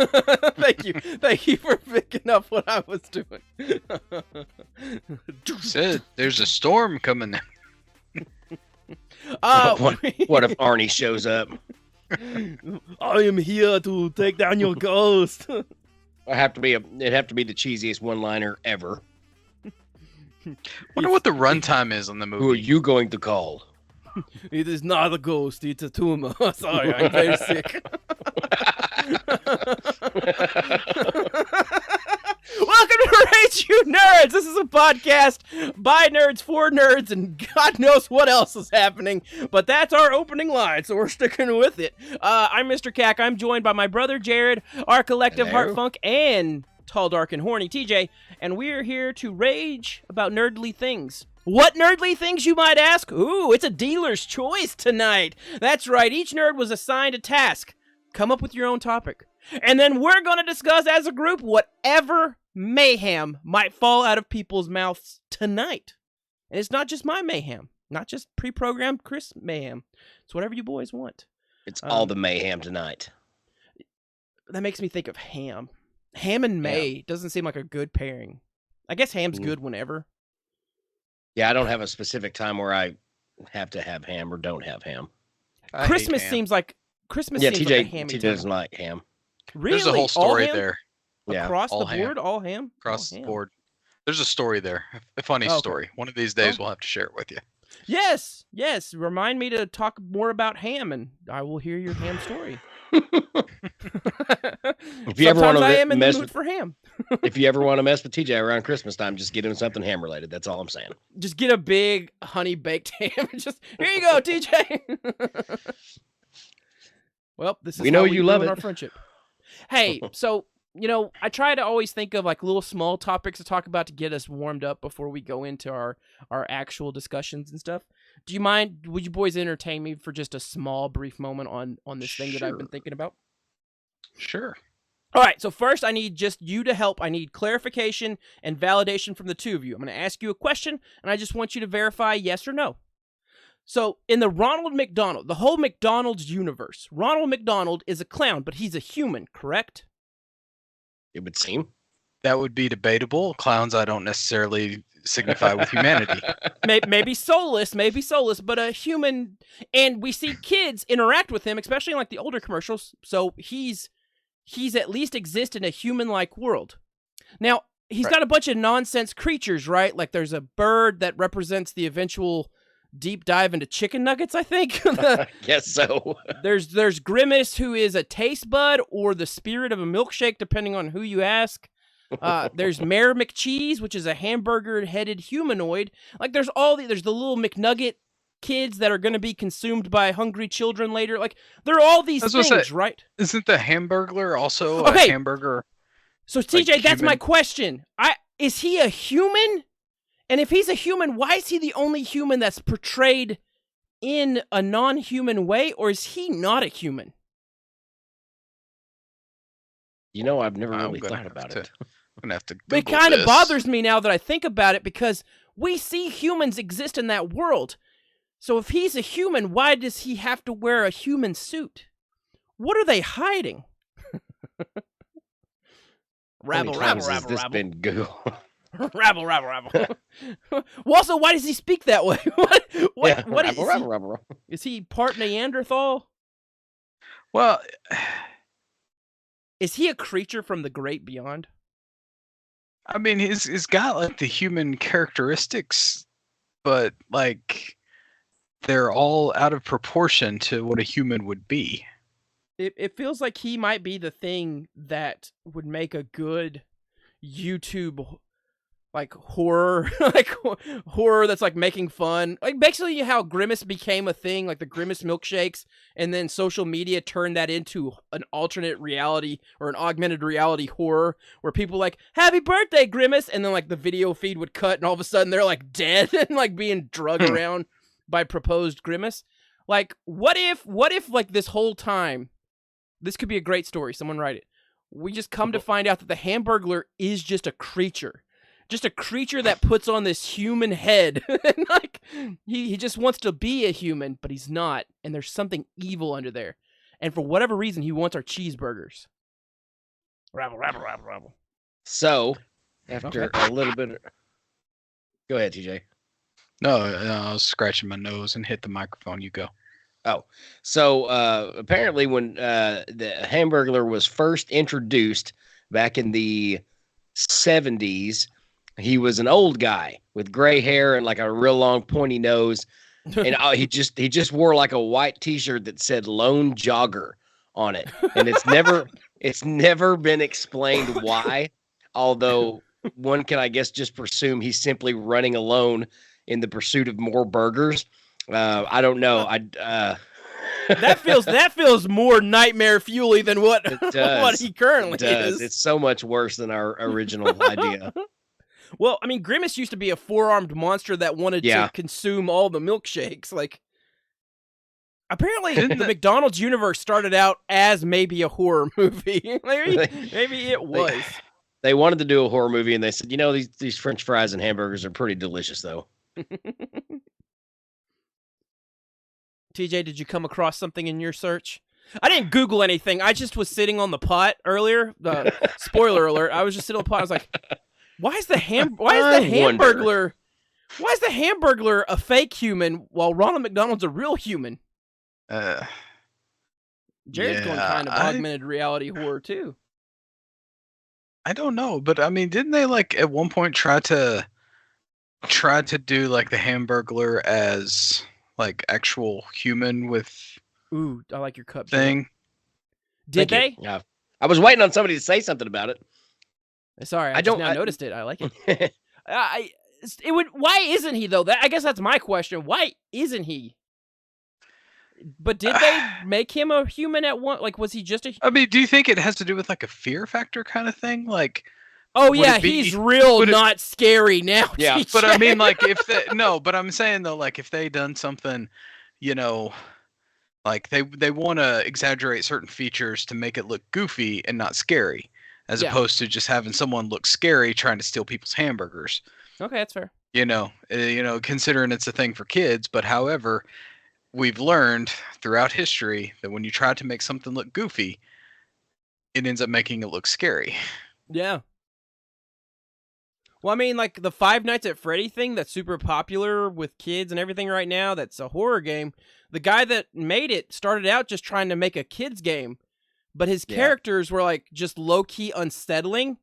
Thank you for picking up what I was doing. Said there's a storm coming. What if Arnie shows up? I am here to take down your ghost. It'd have to be the cheesiest one-liner ever. Wonder what the runtime is on the movie. Who are you going to call? It is not a ghost, it's a tumor. Sorry, I'm very sick. Welcome to Rage You Nerds! This is a podcast by nerds for nerds, and God knows what else is happening, but that's our opening line, so we're sticking with it. I'm Mr. Cack. I'm joined by my brother Jared, our collective Hello. Heart Funk, and Tall, Dark, and Horny TJ, and we're here to rage about nerdly things. What nerdly things, you might ask? Ooh, it's a dealer's choice tonight. That's right, each nerd was assigned a task. Come up with your own topic. And then we're going to discuss as a group whatever mayhem might fall out of people's mouths tonight. And it's not just my mayhem, not just pre-programmed Chris mayhem. It's whatever you boys want. It's all the mayhem tonight. That makes me think of ham. Ham and May doesn't seem like a good pairing. I guess ham's good whenever. Yeah, I don't have a specific time where I have to have ham or don't have ham. Christmas seems like Christmas. Yeah, seems TJ, like a hammy TJ time. doesn't like ham. Really? There's a whole story All ham? there. Yeah, Across all the ham. board, all ham? Across All the ham. board. There's a story there. A funny Okay. story. One of these days Oh. we'll have to share it with you. Yes. Remind me to talk more about ham, and I will hear your ham story. If you ever want Sometimes I to am in the mess mood with, for ham. if you ever want to mess with TJ around Christmas time, just get him something ham related. That's all I'm saying. Just get a big honey baked ham. Just here you go, TJ. Well, this is We know how you love ruin it. our friendship. Hey, so I try to always think of like little small topics to talk about to get us warmed up before we go into our actual discussions and stuff. Do you mind? Would you boys entertain me for just a small, brief moment on this thing that I've been Sure. thinking about? Sure. All right, so first I need just you to help. I need clarification and validation from the two of you. I'm going to ask you a question, and I just want you to verify yes or no. So, in the Ronald McDonald, the whole McDonald's universe, Ronald McDonald is a clown, but he's a human, correct? It would seem. That would be debatable. Clowns I don't necessarily signify with humanity. Maybe soulless, but a human. And we see kids interact with him, especially in like the older commercials. So he's at least exist in a human-like world. Now, he's got a bunch of nonsense creatures, right? Like there's a bird that represents the eventual deep dive into chicken nuggets, I think. Guess so. There's Grimace, who is a taste bud or the spirit of a milkshake, depending on who you ask. There's Mayor McCheese, which is a hamburger-headed humanoid. Like there's the little McNugget kids that are going to be consumed by hungry children later. Like there are all these things, right? Isn't the Hamburglar also Okay. a hamburger? So TJ, like that's my human? question. Is he a human? And if he's a human, why is he the only human that's portrayed in a non-human way, or is he not a human? I've never I'm really gonna thought have about to- it. I'm gonna have to It Google kind of this. bothers me now that I think about it, because we see humans exist in that world. So if he's a human, why does he have to wear a human suit? What are they hiding? Rabble, How many rabble, times has rabble, this rabble. been Google? Rabble, rabble, rabble. Well, also, why does he speak that way? What is he? Rabble. Is he part Neanderthal? Well, Is he a creature from the great beyond? I mean, he's got like the human characteristics, but like they're all out of proportion to what a human would be. It feels like he might be the thing that would make a good YouTube like horror, like horror that's like making fun. Like basically how Grimace became a thing, like the Grimace milkshakes, and then social media turned that into an alternate reality or an augmented reality horror where people like, "Happy birthday, Grimace," and then like the video feed would cut and all of a sudden they're like dead and like being drugged around by proposed Grimace. Like what if like this whole time, this could be a great story, someone write it, we just come to find out that the Hamburglar is just a creature. just a creature that puts on this human head. And like he just wants to be a human, but he's not. And there's something evil under there. And for whatever reason, he wants our cheeseburgers. Rabble, rabble, rabble, rabble. So, after a little bit... Go ahead, TJ. No, I was scratching my nose and hit the microphone. You go. Oh, so apparently when the Hamburglar was first introduced back in the 70s, he was an old guy with gray hair and like a real long pointy nose. And he just wore like a white T-shirt that said "Lone Jogger" on it. And it's never been explained why, although one can, I guess, just presume he's simply running alone in the pursuit of more burgers. I don't know. That feels more nightmare fuely than what he currently is. It's so much worse than our original idea. Well, I mean, Grimace used to be a four-armed monster that wanted to consume all the milkshakes. Like, apparently, the McDonald's universe started out as maybe a horror movie. maybe it was. They wanted to do a horror movie, and they said, these French fries and hamburgers are pretty delicious, though. TJ, did you come across something in your search? I didn't Google anything. I just was sitting on the pot earlier. Spoiler alert. I was just sitting on the pot. I was like, why is the Hamburglar a fake human while Ronald McDonald's a real human? Jared's going kind of augmented reality horror too. I don't know, but I mean, didn't they like at one point try to do like the Hamburglar as like actual human with Ooh, I like your cup thing? Did they? Yeah. I was waiting on somebody to say something about it. Sorry, I noticed it. I like it. Why isn't he though? I guess that's my question. Why isn't he? But did they make him a human at one? Like, was he just a? I mean, do you think it has to do with like a fear factor kind of thing? Like, oh yeah, he's real, not scary now. Yeah, TJ. But I mean, like, but I'm saying though, like, if they done something, like they want to exaggerate certain features to make it look goofy and not scary, as opposed to just having someone look scary trying to steal people's hamburgers. Okay, that's fair. Considering it's a thing for kids, but however, we've learned throughout history that when you try to make something look goofy, it ends up making it look scary. Yeah. Well, I mean, like the Five Nights at Freddy thing that's super popular with kids and everything right now, that's a horror game. The guy that made it started out just trying to make a kids game, but his characters were like just low-key unsettling,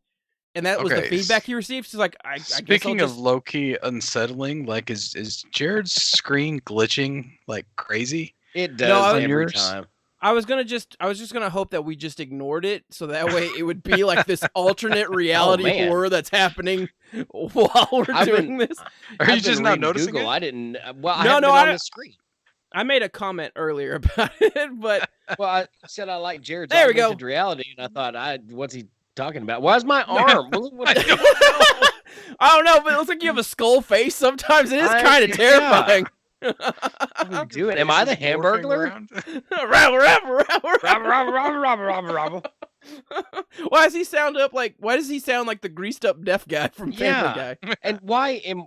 and that was the feedback he received. So like, I Speaking guess of low-key unsettling, like is Jared's screen glitching like crazy? It does every yours? time. I was just gonna hope that we just ignored it, so that way it would be like this alternate reality horror that's happening while we're doing this. Are you just not noticing Google. it? I didn't. Well, I haven't been on the screen. I made a comment earlier about it, but I said I like Jared's there we go. augmented reality, and I thought, what's he talking about? Why's my arm? I don't know, but it looks like you have a skull face. Sometimes it is kind of terrifying. Am I the Hamburglar? Rabble. Why does he sound like the greased up deaf guy from Family Guy? And why am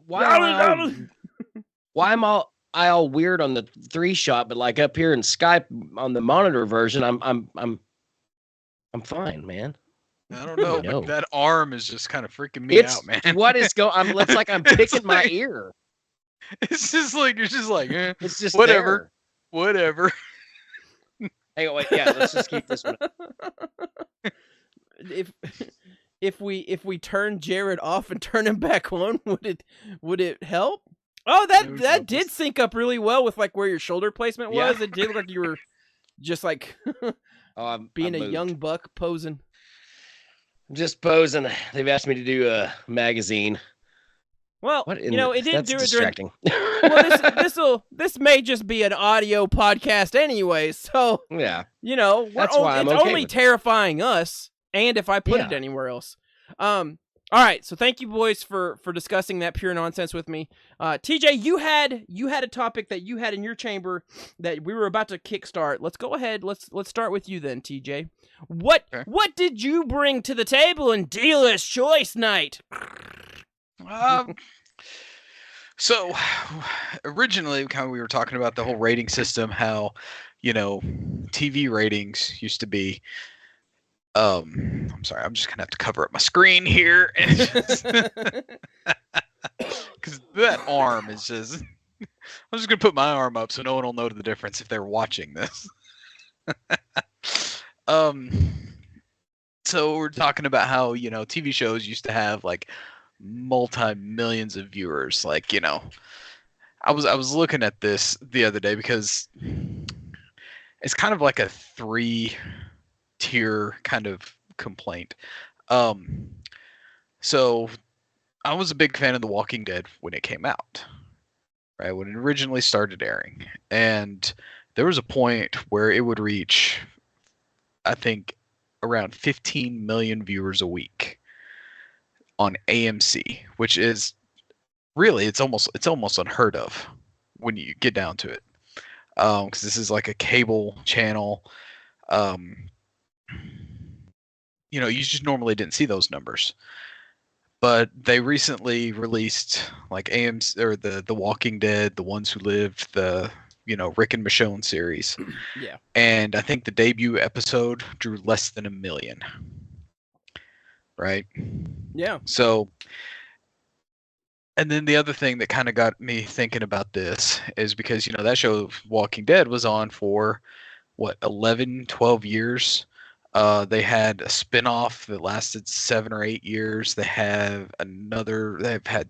I all weird on the 3-shot, but like up here in Skype on the monitor version, I'm fine, man. I don't know. But that arm is just kind of freaking me out, man. What is going? It's like I'm picking my ear. It's just like you're just like, it's just whatever. Hey, wait, let's just keep this one. If we turn Jared off and turn him back on, would it help? Oh, that did sync up really well with like where your shoulder placement was. It did look like you were just like being a young buck posing. I'm just posing. They've asked me to do a magazine. Well, it didn't do it distracting. Well, this may just be an audio podcast anyway, so yeah, it's only terrifying us, and if I put it anywhere else. All right, so thank you, boys, for discussing that pure nonsense with me. TJ, you had a topic that you had in your chamber that we were about to kickstart. Let's go ahead. Let's start with you then, TJ. What did you bring to the table in Dealer's Choice Night? Um, so originally, kind of, we were talking about the whole rating system, how, TV ratings used to be. I'm sorry, I'm just gonna have to cover up my screen here, because that arm is just. I'm just gonna put my arm up so no one will know the difference if they're watching this. um, so we're talking about how TV shows used to have like multi-millions of viewers. Like I was looking at this the other day because it's kind of like a three-tier kind of complaint. So I was a big fan of The Walking Dead when it came out, right? When it originally started airing. And there was a point where it would reach, I think, around 15 million viewers a week on AMC, which is really it's almost unheard of when you get down to it. Because this is like a cable channel. You just normally didn't see those numbers. But they recently released like AMC or the Walking Dead, The Ones Who Lived, the Rick and Michonne series. Yeah. And I think the debut episode drew less than 1 million. Right? Yeah. So, and then the other thing that kind of got me thinking about this is because that show Walking Dead was on for what, 11, 12 years. They had a spin-off that lasted 7 or 8 years. They've had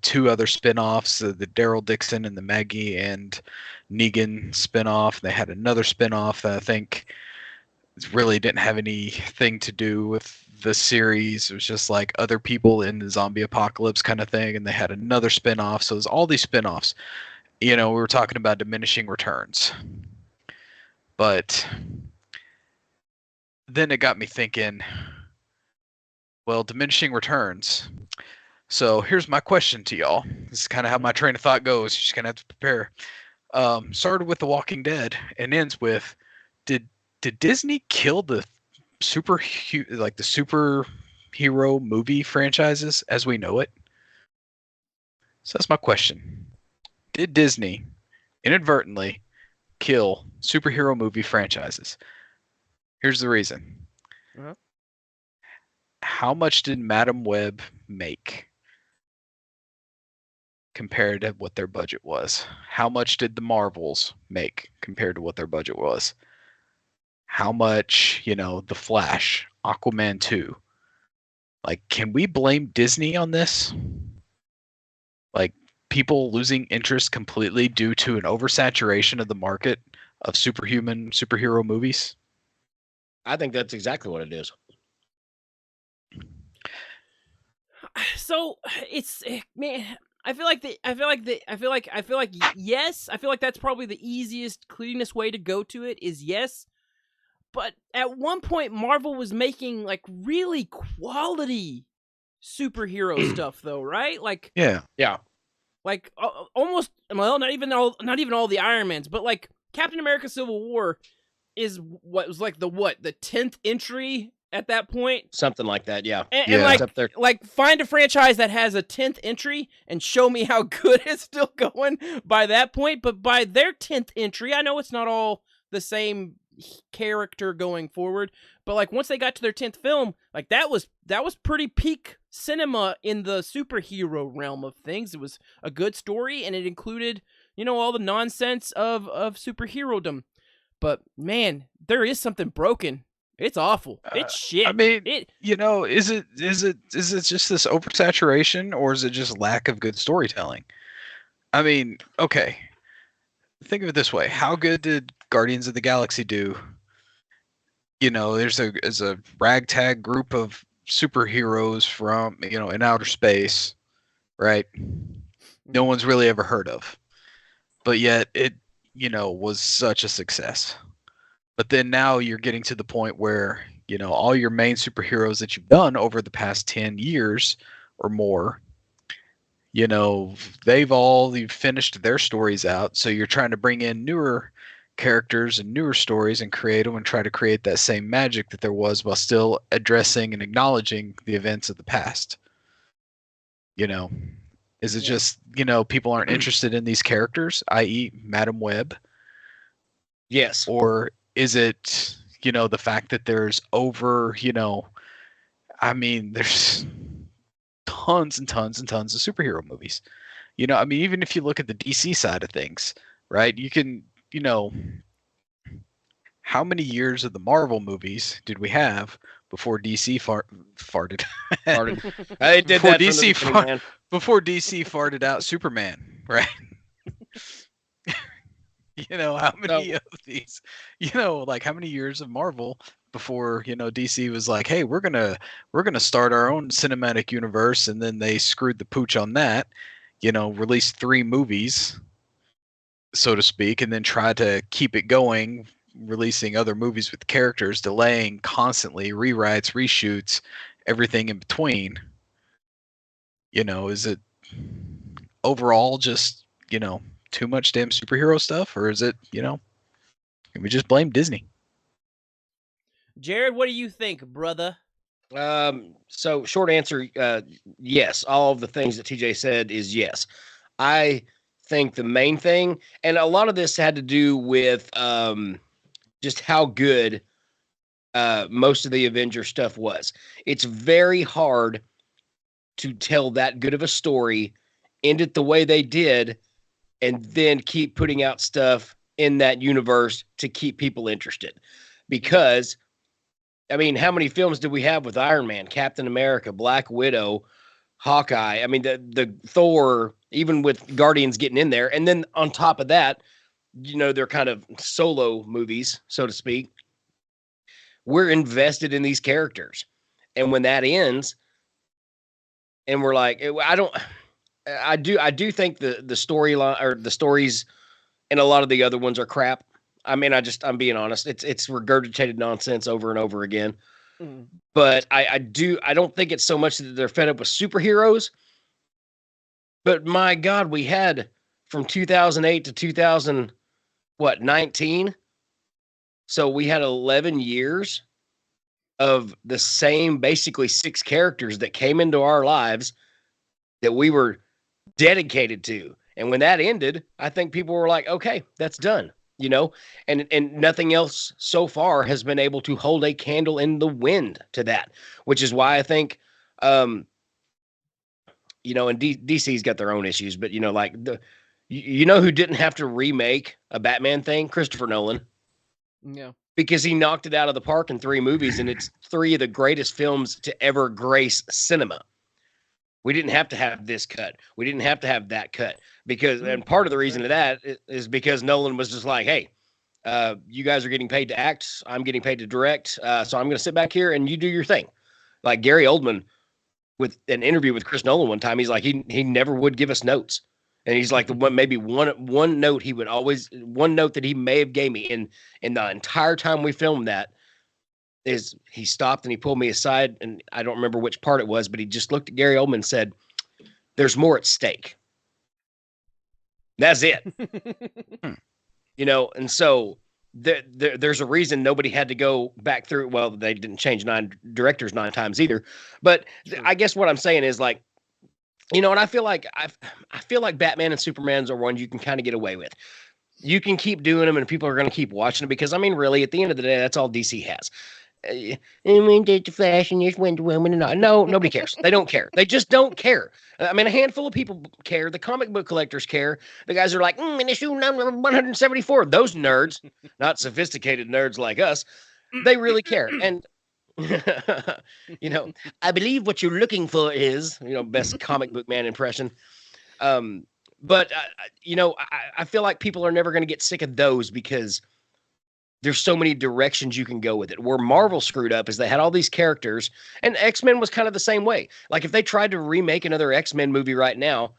2 other spin-offs, the Daryl Dixon and the Maggie and Negan spin-off. They had another spin-off that I think really didn't have anything to do with the series. It was just like other people in the zombie apocalypse kind of thing. And they had another spin-off. So there's all these spin-offs. We were talking about diminishing returns. But then it got me thinking, well, diminishing returns. So here's my question to y'all. This is kind of how my train of thought goes. You're just going to have to prepare. Started with The Walking Dead and ends with, did Disney kill the superhero movie franchises as we know it? So that's my question. Did Disney inadvertently kill superhero movie franchises? Here's the reason. Uh-huh. How much did Madam Web make compared to what their budget was? How much did the Marvels make compared to what their budget was? How much, The Flash, Aquaman 2? Like, can we blame Disney on this? Like, people losing interest completely due to an oversaturation of the market of superhero movies? I think that's exactly what it is. So it's man. I feel like yes. I feel like that's probably the easiest, cleanest way to go to it is yes. But at one point, Marvel was making like really quality superhero stuff, though, right? Like Yeah. like almost not even all the Iron Mans, but like Captain America: Civil War is what was like the 10th entry at that point, something like that. Yeah, and like up there. Like find a franchise that has a 10th entry and show me how good it's still going by that point. But by their 10th entry, I know it's not all the same character going forward, but like once they got to their 10th film, like that was pretty peak cinema in the superhero realm of things. It was a good story and it included all the nonsense of superherodom. But man, there is something broken. It's awful. It's shit. I mean, is it just this oversaturation, or is it just lack of good storytelling? I mean, okay, think of it this way: how good did Guardians of the Galaxy do? There's a ragtag group of superheroes from in outer space, right? No one's really ever heard of, but yet it was such a success. But then now you're getting to the point where, all your main superheroes that you've done over the past 10 years or more, you've finished their stories out. So you're trying to bring in newer characters and newer stories and create them and try to create that same magic that there was while still addressing and acknowledging the events of the past. Is it Yeah. just, people aren't interested in these characters, i.e., Madam Web? Yes. Or is it, the fact that there's there's tons and tons and tons of superhero movies. Even if you look at the DC side of things, right? You can, how many years of the Marvel movies did we have before DC farted? Farted. I did Before that from the DC beginning, man. before DC farted out Superman, right? How many of these, like how many years of Marvel before, DC was like, hey, we're gonna start our own cinematic universe, and then they screwed the pooch on that, released 3 movies, so to speak, and then tried to keep it going, releasing other movies with characters, delaying constantly, rewrites, reshoots, everything in between. Is it overall just, too much damn superhero stuff, or is it, can we just blame Disney? Jared, what do you think, brother? So short answer, yes. All of the things that TJ said is yes. I think the main thing, and a lot of this had to do with just how good most of the Avenger stuff was. It's very hard to tell that good of a story, end it the way they did, and then keep putting out stuff in that universe to keep people interested. Because, I mean, how many films did we have with Iron Man, Captain America, Black Widow, Hawkeye? I mean, the Thor, even with Guardians getting in there. And then on top of that, they're kind of solo movies, so to speak. We're invested in these characters. And when that ends, and we're like, I do think the storyline or the stories and a lot of the other ones are crap. I mean, I'm being honest. It's regurgitated nonsense over and over again. Mm. But I don't think it's so much that they're fed up with superheroes. But my God, we had from 2008 to 19. So we had 11 years of the same, basically 6 characters that came into our lives that we were dedicated to. And when that ended, I think people were like, okay, that's done, and nothing else so far has been able to hold a candle in the wind to that, which is why I think, and DC's got their own issues, but like who didn't have to remake a Batman thing? Christopher Nolan. Yeah. Because he knocked it out of the park in 3 movies, and it's 3 of the greatest films to ever grace cinema. We didn't have to have this cut. We didn't have to have that cut and part of the reason of that is because Nolan was just like, hey, you guys are getting paid to act. I'm getting paid to direct. So I'm going to sit back here and you do your thing. Like Gary Oldman with an interview with Chris Nolan one time, he's like, he never would give us notes. And he's like, maybe one note one note that he may have gave me in the entire time we filmed that is he stopped and he pulled me aside, and I don't remember which part it was, but he just looked at Gary Oldman and said, there's more at stake. That's it. And so there's a reason nobody had to go back through. Well, they didn't change 9 directors 9 times either. But I guess what I'm saying is like, and I feel like Batman and Superman's are ones you can kind of get away with. You can keep doing them and people are going to keep watching them because, I mean, really, at the end of the day, that's all DC has. I mean, the Flash and there's Wonder Woman and all. No, nobody cares. They don't care. They just don't care. I mean, a handful of people care. The comic book collectors care. The guys are like, in issue number 174. Those nerds, not sophisticated nerds like us, they really care. And, I believe what you're looking for is, best comic book man impression. But, I feel like people are never going to get sick of those because there's so many directions you can go with it. Where Marvel screwed up is they had all these characters, and X-Men was kind of the same way. Like if they tried to remake another X-Men movie right now,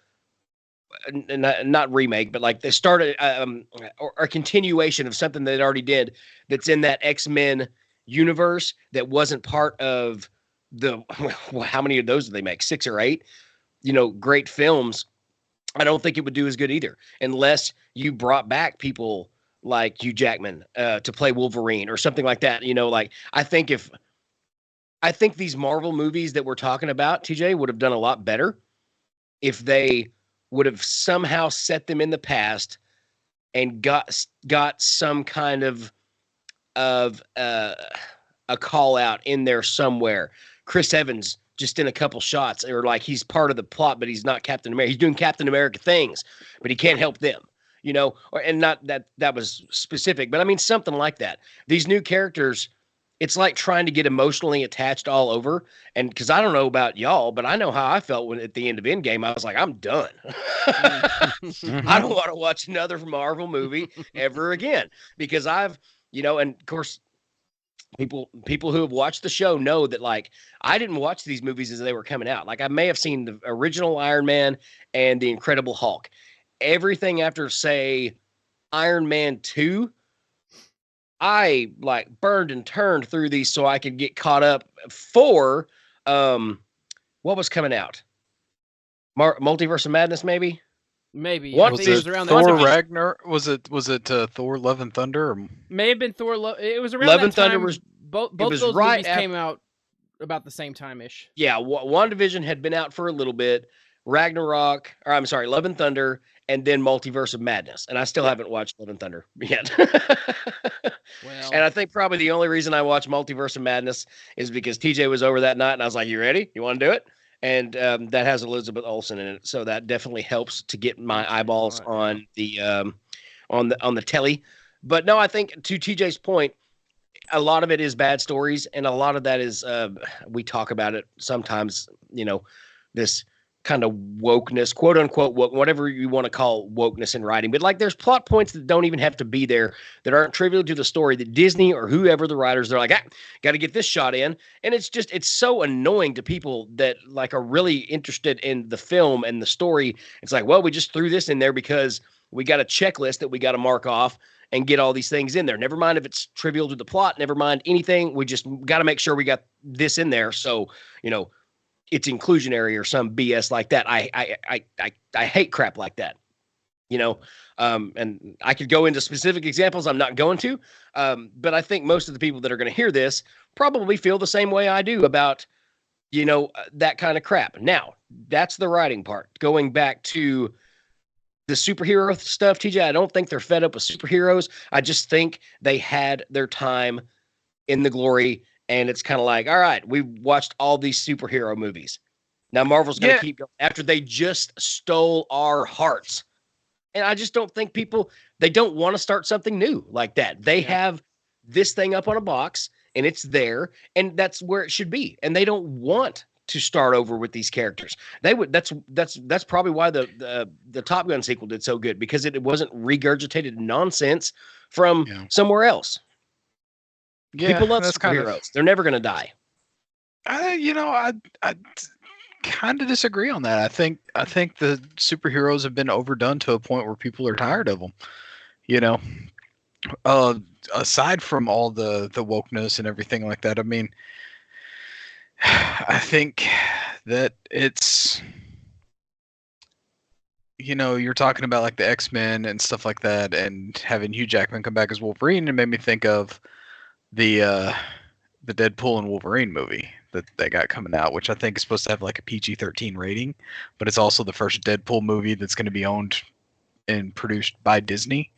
not remake, but like they started or a continuation of something they already did that's in that X-Men universe that wasn't part of the, how many of those did they make? 6 or 8, great films. I don't think it would do as good either unless you brought back people like Hugh Jackman to play Wolverine or something like that. Like I think these Marvel movies that we're talking about, TJ, would have done a lot better if they would have somehow set them in the past and got some kind of a call out in there somewhere. Chris Evans just in a couple shots, or like he's part of the plot, but he's not Captain America. He's doing Captain America things, but he can't help them, you know, and not that was specific, but I mean, something like that. These new characters, it's like trying to get emotionally attached all over. And because I don't know about y'all, but I know how I felt when at the end of Endgame, I was like, I'm done. I don't want to watch another Marvel movie ever again, because I've, you know, and of course, people who have watched the show know that, like, I didn't watch these movies as they were coming out. Like, I may have seen the original Iron Man and the Incredible Hulk. Everything after, say, Iron Man 2, I like burned and turned through these so I could get caught up for what was coming out? Multiverse of Madness, maybe? Maybe. What I Was think it it was around Thor that time. Ragnar? Was it Thor Love and Thunder? Or... May have been Thor. It was around Love that and Thunder time. was both was those right movies came out about the same time ish. Yeah, WandaVision had been out for a little bit. Ragnarok, or I'm sorry, Love and Thunder, and then Multiverse of Madness. And I still haven't watched Love and Thunder yet. Well, And I think probably the only reason I watched Multiverse of Madness is because TJ was over that night, and I was like, "You ready? You want to do it?" And that has Elizabeth Olsen in it, so that definitely helps to get my eyeballs on the telly. But no, I think to TJ's point, a lot of it is bad stories, and a lot of that is we talk about it sometimes, you know, this kind of wokeness, quote unquote woke, whatever you want to call wokeness in writing. But like, there's plot points that don't even have to be there, that aren't trivial to the story, that Disney or whoever the writers, they're like, got to get this shot in. And it's so annoying to people that like are really interested in the film and the story. It's like, well, we just threw this in there because we got a checklist that we got to mark off and get all these things in there. Never mind if it's trivial to the plot, never mind anything. We just got to make sure we got this in there. So, you know, it's inclusionary or some BS like that. I hate crap like that, you know? And I could go into specific examples. I'm not going to, but I think most of the people that are going to hear this probably feel the same way I do about, you know, that kind of crap. Now, that's the writing part. Going back to the superhero stuff, TJ, I don't think they're fed up with superheroes. I just think they had their time in the glory, and it's kind of like, all right, we watched all these superhero movies. Now Marvel's going to keep going after they just stole our hearts. And I just don't think they don't want to start something new like that. They have this thing up on a box, and it's there, and that's where it should be. And they don't want to start over with these characters. They would. That's probably why the Top Gun sequel did so good, because it wasn't regurgitated nonsense from somewhere else. Yeah, people love superheroes. They're never going to die. I kind of disagree on that. I think the superheroes have been overdone to a point where people are tired of them. You know, aside from all the wokeness and everything like that, I mean, I think that it's, you know, you're talking about like the X-Men and stuff like that, and having Hugh Jackman come back as Wolverine, and made me think of the Deadpool and Wolverine movie that they got coming out, which I think is supposed to have like a PG-13 rating, but it's also the first Deadpool movie that's going to be owned and produced by Disney.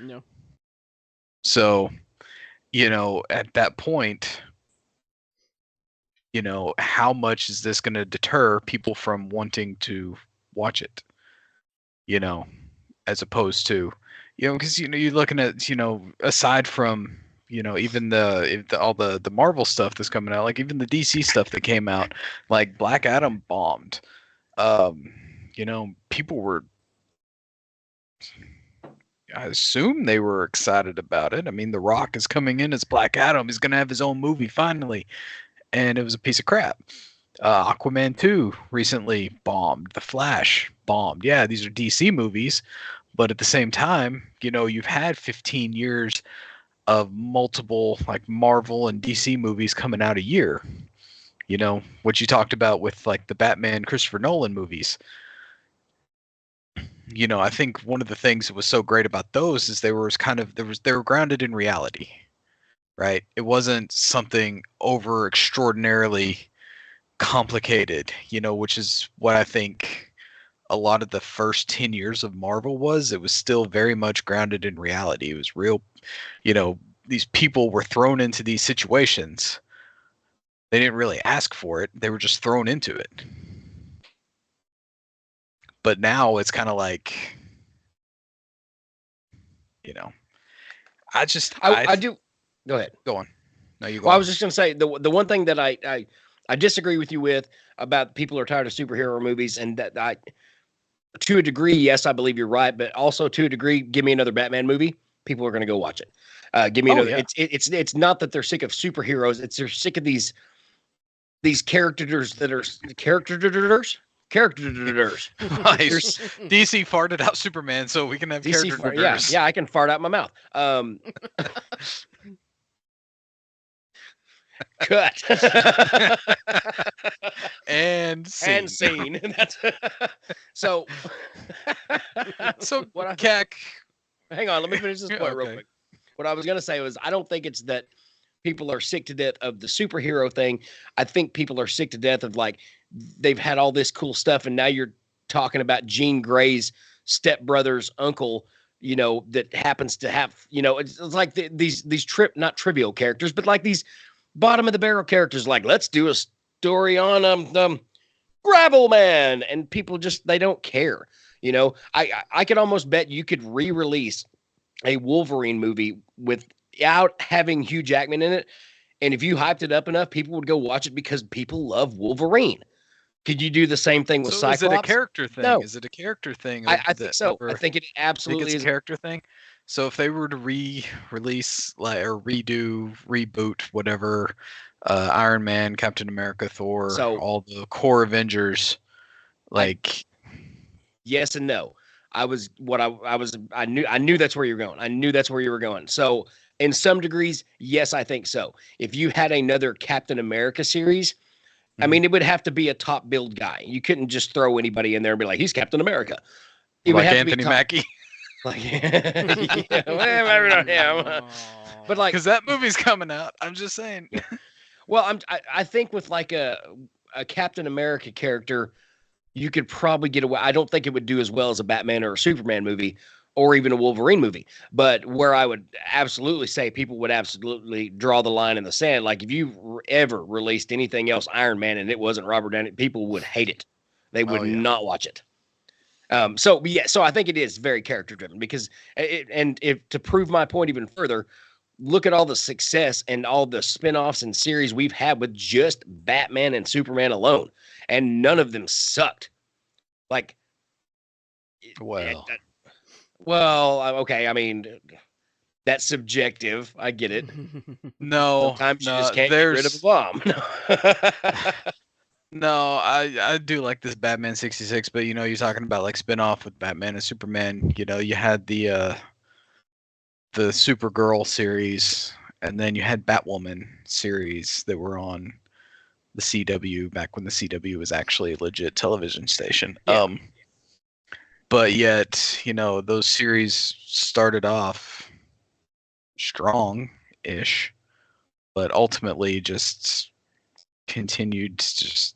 No. So, you know, at that point, you know, how much is this going to deter people from wanting to watch it? You know, as opposed to, you know, because, you know, you're looking at, you know, aside from, you know, even all the Marvel stuff that's coming out, like even the DC stuff that came out, like Black Adam bombed. You know, people were, I assume they were excited about it. I mean, The Rock is coming in as Black Adam. He's going to have his own movie finally. And it was a piece of crap. Aquaman 2 recently bombed. The Flash bombed. Yeah, these are DC movies, but at the same time, you know, you've had 15 years of multiple like Marvel and DC movies coming out a year. You know, what you talked about with like the Batman Christopher Nolan movies. You know, I think one of the things that was so great about those is they were grounded in reality. Right? It wasn't something over extraordinarily complicated, you know, which is what I think a lot of the first 10 years of Marvel was. It was still very much grounded in reality. It was real, these people were thrown into these situations. They didn't really ask for it. They were just thrown into it. But now it's kind of like, I do. Go ahead. Go on. No, you go. Well, I on. was just going to say the one thing that I disagree with you with about people are tired of superhero movies, and that to a degree, yes, I believe you're right, but also to a degree, give me another Batman movie, people are going to go watch it. Give me another. Yeah. It's not that they're sick of superheroes; they're sick of these characters that are characters. Nice. DC farted out Superman, so we can have characters. Yeah, I can fart out my mouth. Cut. and scene. That's so. So Cac. Hang on, let me finish this point real quick. What I was going to say was, I don't think it's that people are sick to death of the superhero thing. I think people are sick to death of, like, they've had all this cool stuff, and now you're talking about Jean Grey's stepbrother's uncle, that happens to have, it's like these not trivial characters, but like these bottom of the barrel characters. Like, let's do a story on Gravel Man, and people just, they don't care. I could almost bet you could re-release a Wolverine movie without having Hugh Jackman in it, and if you hyped it up enough, people would go watch it because people love Wolverine. Could you do the same thing with Cyclops? Is it a character thing? No. Is it a character thing? I think so. I think it absolutely is a character thing. So if they were to re-release, like, or reboot whatever, Iron Man, Captain America, Thor, all the core Avengers, like, yes and no. I knew that's where you're going. I knew that's where you were going. So in some degrees, yes, I think so. If you had another Captain America series, I mean, it would have to be a top build guy. You couldn't just throw anybody in there and be like, he's Captain America. It would have Anthony Mackie. Like, yeah, but like, because that movie's coming out. I'm just saying. Well, I think with like a Captain America character, you could probably get away. I don't think it would do as well as a Batman or a Superman movie, or even a Wolverine movie. But where I would absolutely say people would absolutely draw the line in the sand, like if you ever released anything else Iron Man and it wasn't Robert Downey, people would hate it. They would not watch it. So I think it is very character driven, because to prove my point even further, look at all the success and all the spinoffs and series we've had with just Batman and Superman alone, and none of them sucked. Like, well, okay. I mean, that's subjective. I get it. No, sometimes you just can't get rid of a bomb. No, I do like this Batman 66, but you're talking about like spin-off with Batman and Superman. You had the Supergirl series, and then you had Batwoman series that were on the CW back when the CW was actually a legit television station. Yeah. But yet, those series started off strong-ish, but ultimately just continued,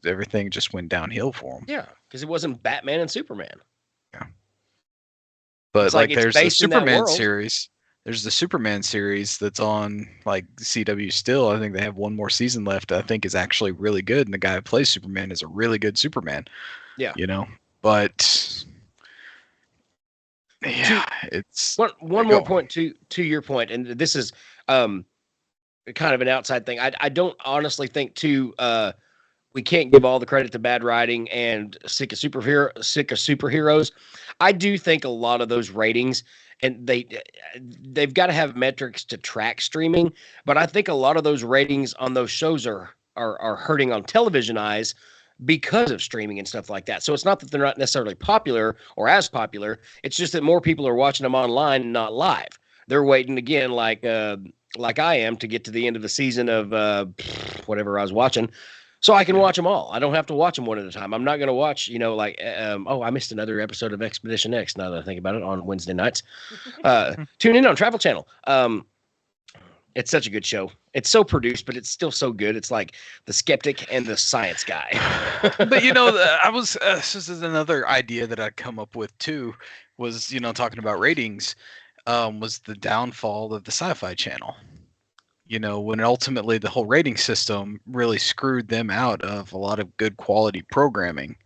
everything just went downhill for them. Yeah, because it wasn't Batman and Superman. Yeah. But like there's the Superman series. There's the Superman series that's on like CW still. I think they have one more season left. I think is actually really good, and the guy who plays Superman is a really good Superman. Yeah. But yeah, it's one more point to your point, and this is kind of an outside thing. I don't honestly think we can't give all the credit to bad writing and sick of superheroes. I do think a lot of those ratings, and they've got to have metrics to track streaming, but I think a lot of those ratings on those shows are hurting on television eyes because of streaming and stuff like that. So it's not that they're not necessarily popular or as popular. It's just that more people are watching them online and not live. They're waiting again, like I am, to get to the end of the season of whatever I was watching, so I can watch them all. I don't have to watch them one at a time. I'm not going to watch, I missed another episode of Expedition X, now that I think about it, on Wednesday nights. Tune in on Travel Channel. It's such a good show. It's so produced, but it's still so good. It's like the skeptic and the science guy. But this is another idea that I'd come up with too, was talking about ratings, was the downfall of the Sci-Fi Channel. When ultimately the whole rating system really screwed them out of a lot of good quality programming.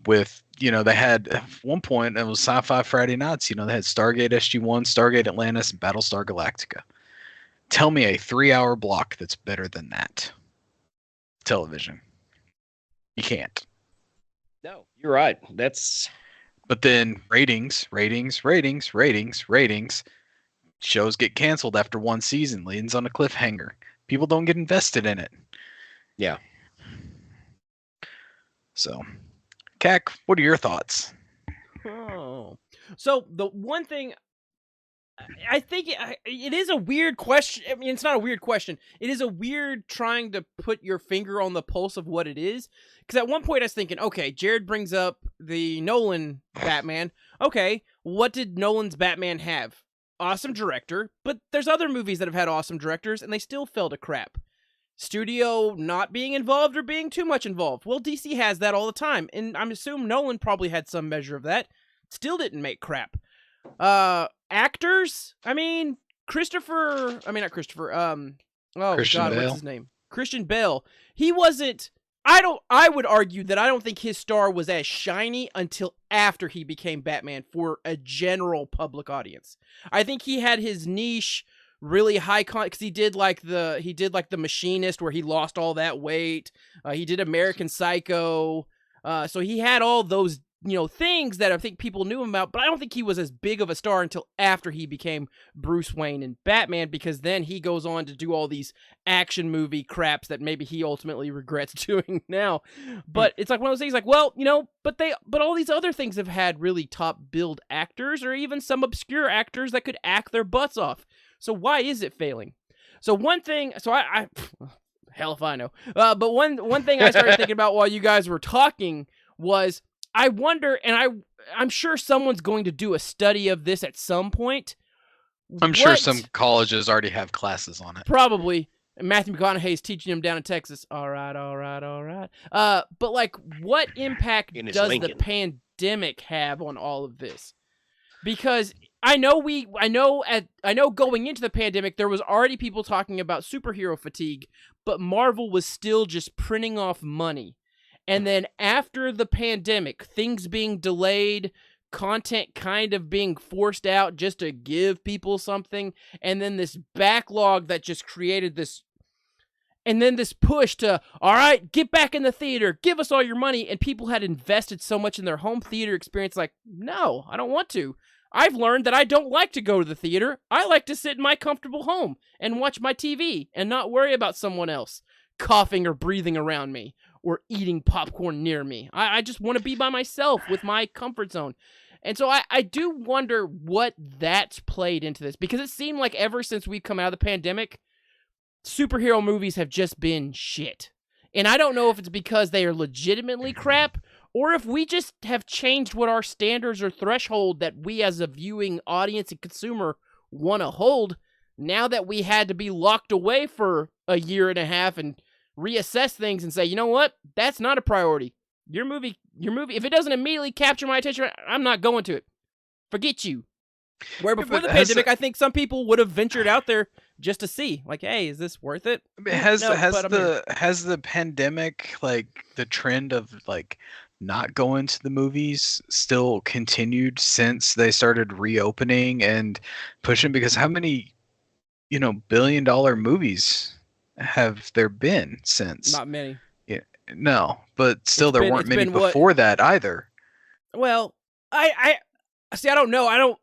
With they had at one point, it was Sci-Fi Friday nights. They had Stargate SG-1, Stargate Atlantis, and Battlestar Galactica. Tell me a 3-hour block that's better than that. Television. You can't. No, you're right. But then ratings. Shows get canceled after one season, leads on a cliffhanger. People don't get invested in it. Yeah. So, Kak, what are your thoughts? Oh. So the one thing I think it is a weird question. I mean, it's not a weird question. It is a weird trying to put your finger on the pulse of what it is. Because at one point I was thinking, okay, Jared brings up the Nolan Batman. Okay, what did Nolan's Batman have? Awesome director, but there's other movies that have had awesome directors and they still fell to crap. Studio not being involved or being too much involved. Well, DC has that all the time, and I'm assuming Nolan probably had some measure of that. Still didn't make crap. Actors? I mean, Christian Bale. What's his name? Christian Bale. He wasn't... I would argue that I don't think his star was as shiny until after he became Batman for a general public audience. I think he had his niche really high because he did like the Machinist where he lost all that weight. He did American Psycho. So he had all those things that I think people knew him about, but I don't think he was as big of a star until after he became Bruce Wayne and Batman, because then he goes on to do all these action movie craps that maybe he ultimately regrets doing now. But it's like one of those things like, well, but all these other things have had really top billed actors or even some obscure actors that could act their butts off. So why is it failing? So one thing, I hell if I know. But one thing I started thinking about while you guys were talking was, I wonder, and I'm sure someone's going to do a study of this at some point. I'm sure some colleges already have classes on it. Probably. Matthew McConaughey's teaching them down in Texas. All right. But like, what impact does the pandemic have on all of this? Because I know going into the pandemic, there was already people talking about superhero fatigue, but Marvel was still just printing off money. And then after the pandemic, things being delayed, content kind of being forced out just to give people something, and then this backlog that just created this, and then this push to, all right, get back in the theater, give us all your money, and people had invested so much in their home theater experience, like, no, I don't want to. I've learned that I don't like to go to the theater. I like to sit in my comfortable home and watch my TV and not worry about someone else coughing or breathing around me or eating popcorn near me. I just want to be by myself with my comfort zone. And so I do wonder what that's played into this, because it seemed like ever since we've come out of the pandemic, superhero movies have just been shit. And I don't know if it's because they are legitimately crap, or if we just have changed what our standards or threshold that we as a viewing audience and consumer want to hold, now that we had to be locked away for a year and a half and reassess things and say, you know what, that's not a priority. Your movie, if it doesn't immediately capture my attention, I'm not going to it. Forget you. Where before the pandemic, I think some people would have ventured out there just to see, like, hey, is this worth it? Has the pandemic, like the trend of like not going to the movies, still continued since they started reopening and pushing? Because how many, billion-dollar movies have there been since? Not many. Yeah, no, but still there weren't many before that either. Well, I see. I don't know.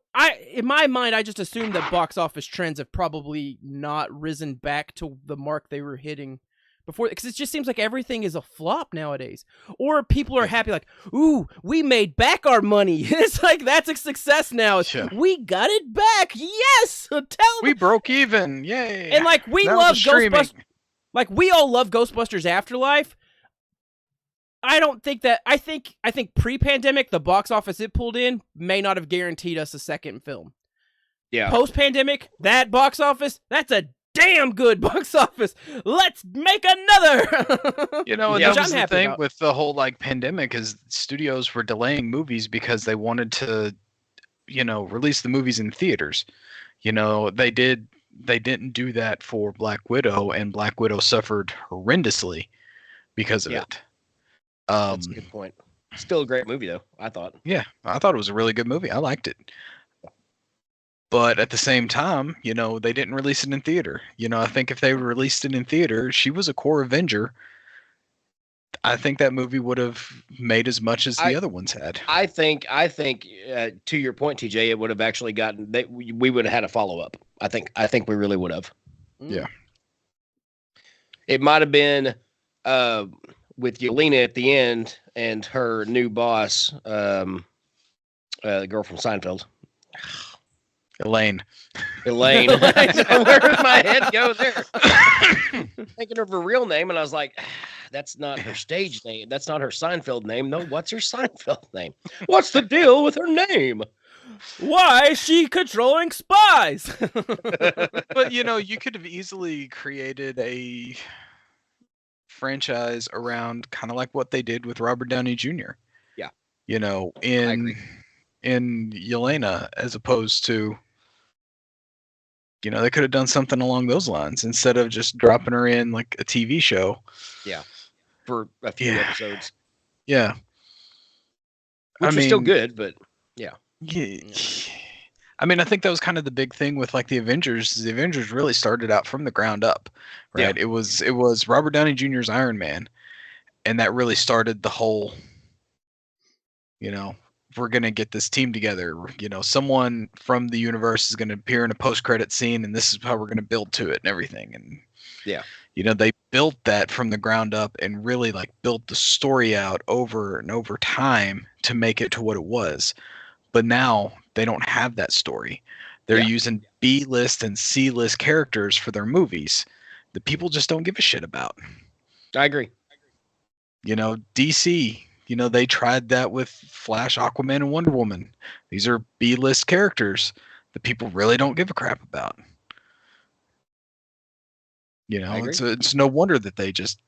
In my mind, I just assume that box office trends have probably not risen back to the mark they were hitting before, because it just seems like everything is a flop nowadays. Or people are happy, like, ooh, we made back our money. It's like, that's a success now. Yeah. We got it back. Yes, we broke even. Yay! And like, we love Ghostbusters. Like, we all love Ghostbusters Afterlife. I don't think that... I think pre-pandemic, the box office it pulled in may not have guaranteed us a second film. Yeah. Post-pandemic, that box office, that's a damn good box office. Let's make another. You know, and Yeah. that Which was I'm the happy thing about. with the whole like pandemic is studios were delaying movies because they wanted to, release the movies in theaters. They didn't do that for Black Widow, and Black Widow suffered horrendously because of Yeah. it. That's a good point. Still a great movie, though, I thought. Yeah, I thought it was a really good movie. I liked it. But at the same time, they didn't release it in theater. I think if they released it in theater, she was a core Avenger. I think that movie would have made as much as the other ones had. I think, to your point, TJ, it would have actually gotten that we would have had a follow up. I think we really would have. Yeah. It might have been with Yelena at the end and her new boss, the girl from Seinfeld. Elaine. Where did my head go there? Thinking of her real name, and I was like, that's not her stage name. That's not her Seinfeld name. No, what's her Seinfeld name? What's the deal with her name? Why is she controlling spies? But you could have easily created a franchise around kind of like what they did with Robert Downey Jr. Yeah. In Yelena, as opposed to they could have done something along those lines instead of just dropping her in like a TV show. Yeah. For a few episodes. Yeah. Which was still good, but yeah. Yeah. I mean, I think that was kind of the big thing with like the Avengers. The Avengers really started out from the ground up, right? Yeah. It was Robert Downey Jr.'s Iron Man, and that really started the whole, we're going to get this team together. Someone from the universe is going to appear in a post-credit scene, and this is how we're going to build to it and everything. And yeah, they built that from the ground up and really like built the story out over and over time to make it to what it was. But now they don't have that story. They're using B-list and C-list characters for their movies that people just don't give a shit about. I agree. DC, they tried that with Flash, Aquaman, and Wonder Woman. These are B-list characters that people really don't give a crap about. It's no wonder that they just,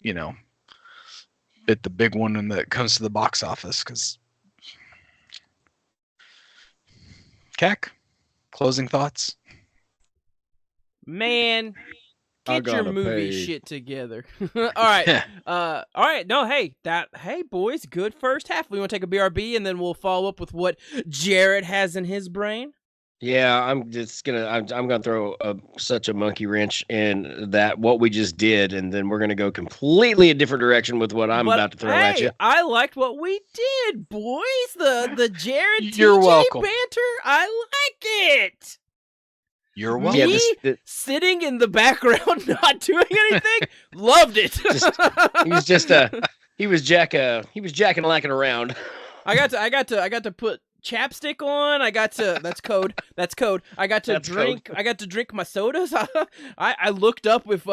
bit the big one when it comes to the box office. Because, Cac, closing thoughts? Man, get your movie shit together. All right. All right. No, hey, boys, good first half. We want to take a BRB and then we'll follow up with what Jared has in his brain. Yeah, I'm gonna throw such a monkey wrench in that what we just did, and then we're gonna go completely a different direction with what I'm about to throw at you. I liked what we did, boys. The Jared You're TJ welcome. banter. I like it. You're welcome. Me sitting in the background, not doing anything, loved it. He was jacking lacking around. I got to put chapstick on. That's code. I got to drink my sodas. I looked up with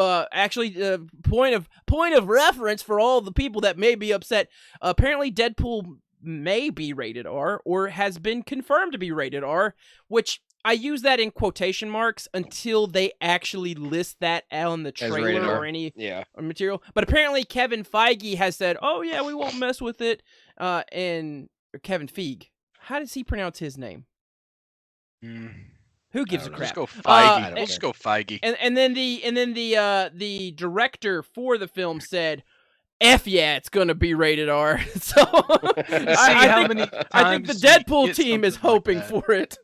point of reference for all the people that may be upset. Apparently Deadpool may be rated R or has been confirmed to be rated R, which I use that in quotation marks until they actually list that on the trailer or any material. But apparently Kevin Feige has said, "Oh yeah, we won't mess with it." And Kevin Feige. How does he pronounce his name? Who gives a crap? Just go Feige. Just go Feige. And then the director for the film said, "F yeah, it's gonna be rated R." So I think the Deadpool team is hoping for it.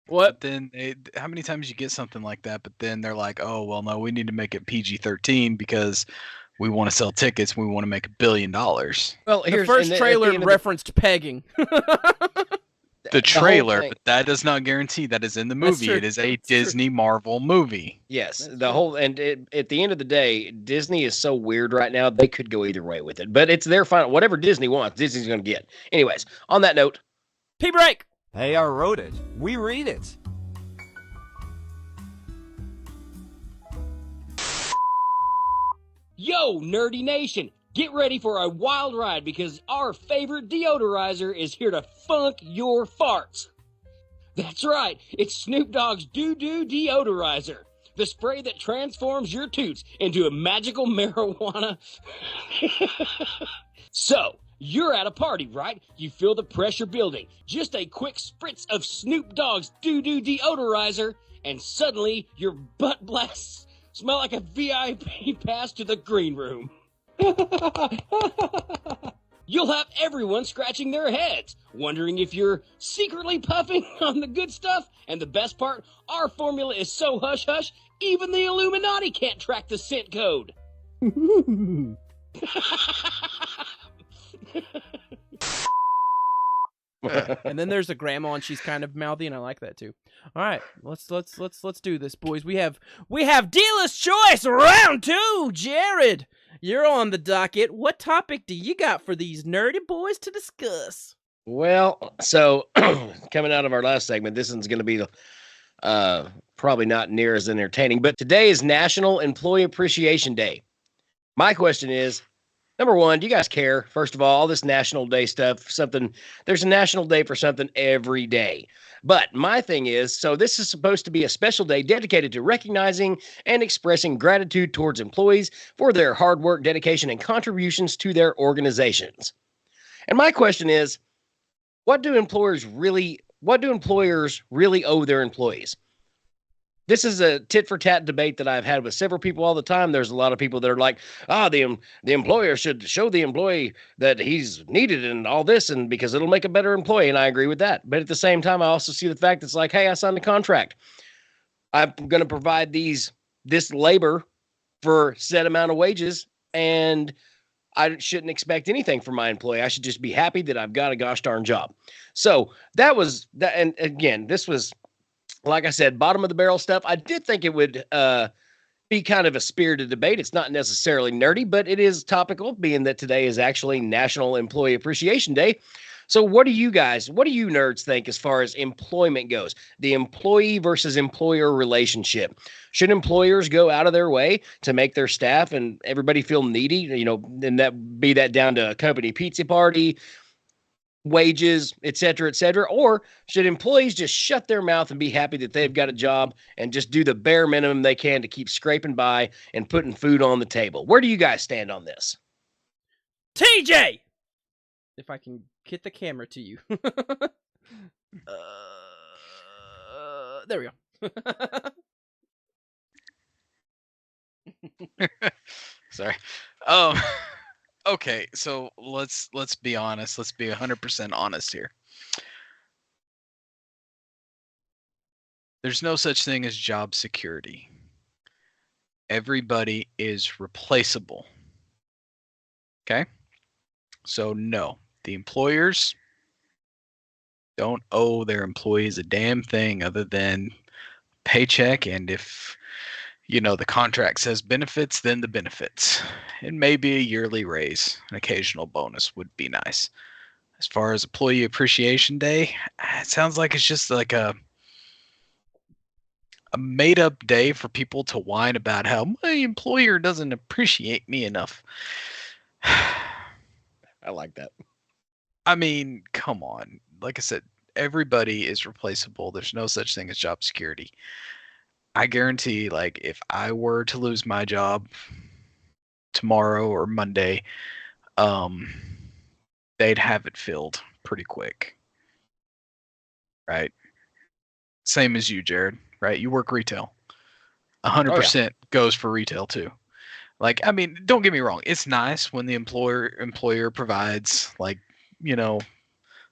What? But then how many times you get something like that? But then they're like, "Oh well, no, we need to make it PG-13 because we want to sell tickets. We want to make $1 billion." Well, the first trailer referenced pegging. The trailer, but that does not guarantee that is in the movie. It is a Disney Marvel movie. Yes, at the end of the day, Disney is so weird right now. They could go either way with it, but it's their final. Whatever Disney wants, Disney's going to get. Anyways, on that note, P-break. Hey, I wrote it. We read it. Yo, Nerdy Nation, get ready for a wild ride because our favorite deodorizer is here to funk your farts. That's right. It's Snoop Dogg's Doo-Doo Deodorizer. The spray that transforms your toots into a magical marijuana. So, you're at a party, right? You feel the pressure building. Just a quick spritz of Snoop Dogg's Doo-Doo Deodorizer, and suddenly your butt blasts smell like a VIP pass to the green room. You'll have everyone scratching their heads, wondering if you're secretly puffing on the good stuff. And the best part, our formula is so hush-hush, even the Illuminati can't track the scent code. And then there's a grandma, and she's kind of mouthy, and I like that too. All right, let's do this, boys. We have dealer's choice round 2. Jared, you're on the docket. What topic do you got for these nerdy boys to discuss? Well, so coming out of our last segment, this one's going to be probably not near as entertaining, but today is National Employee Appreciation Day. My question is, number one, do you guys care? First of all this National Day stuff, there's a National Day for something every day. But my thing is, so this is supposed to be a special day dedicated to recognizing and expressing gratitude towards employees for their hard work, dedication, and contributions to their organizations. And my question is, what do employers really owe their employees? This is a tit for tat debate that I've had with several people all the time. There's a lot of people that are like, the employer should show the employee that he's needed and all this, and because it'll make a better employee. And I agree with that. But at the same time, I also see the fact it's like, hey, I signed a contract. I'm going to provide this labor for set amount of wages, and I shouldn't expect anything from my employee. I should just be happy that I've got a gosh darn job. So that was that. And again, this was, like I said, bottom of the barrel stuff. I did think it would be kind of a spirited debate. It's not necessarily nerdy, but it is topical, being that today is actually National Employee Appreciation Day. So what do you nerds think as far as employment goes? The employee versus employer relationship. Should employers go out of their way to make their staff and everybody feel needy? And that down to a company pizza party, wages, et cetera, or should employees just shut their mouth and be happy that they've got a job and just do the bare minimum they can to keep scraping by and putting food on the table? Where do you guys stand on this? TJ, if I can get the camera to you. There we go. Sorry. Okay, so let's be honest. Let's be 100% honest here. There's no such thing as job security. Everybody is replaceable. Okay? So no, the employers don't owe their employees a damn thing other than paycheck, and if the contract says benefits, then the benefits. And maybe a yearly raise, an occasional bonus would be nice. As far as Employee Appreciation Day, it sounds like it's just like a made-up day for people to whine about how my employer doesn't appreciate me enough. I like that. I mean, come on. Like I said, everybody is replaceable. There's no such thing as job security. I guarantee, like, if I were to lose my job tomorrow or Monday, they'd have it filled pretty quick. Right? Same as you, Jared, right? You work retail. 100% goes for retail too. Like, I mean, don't get me wrong. It's nice when the employer provides, like,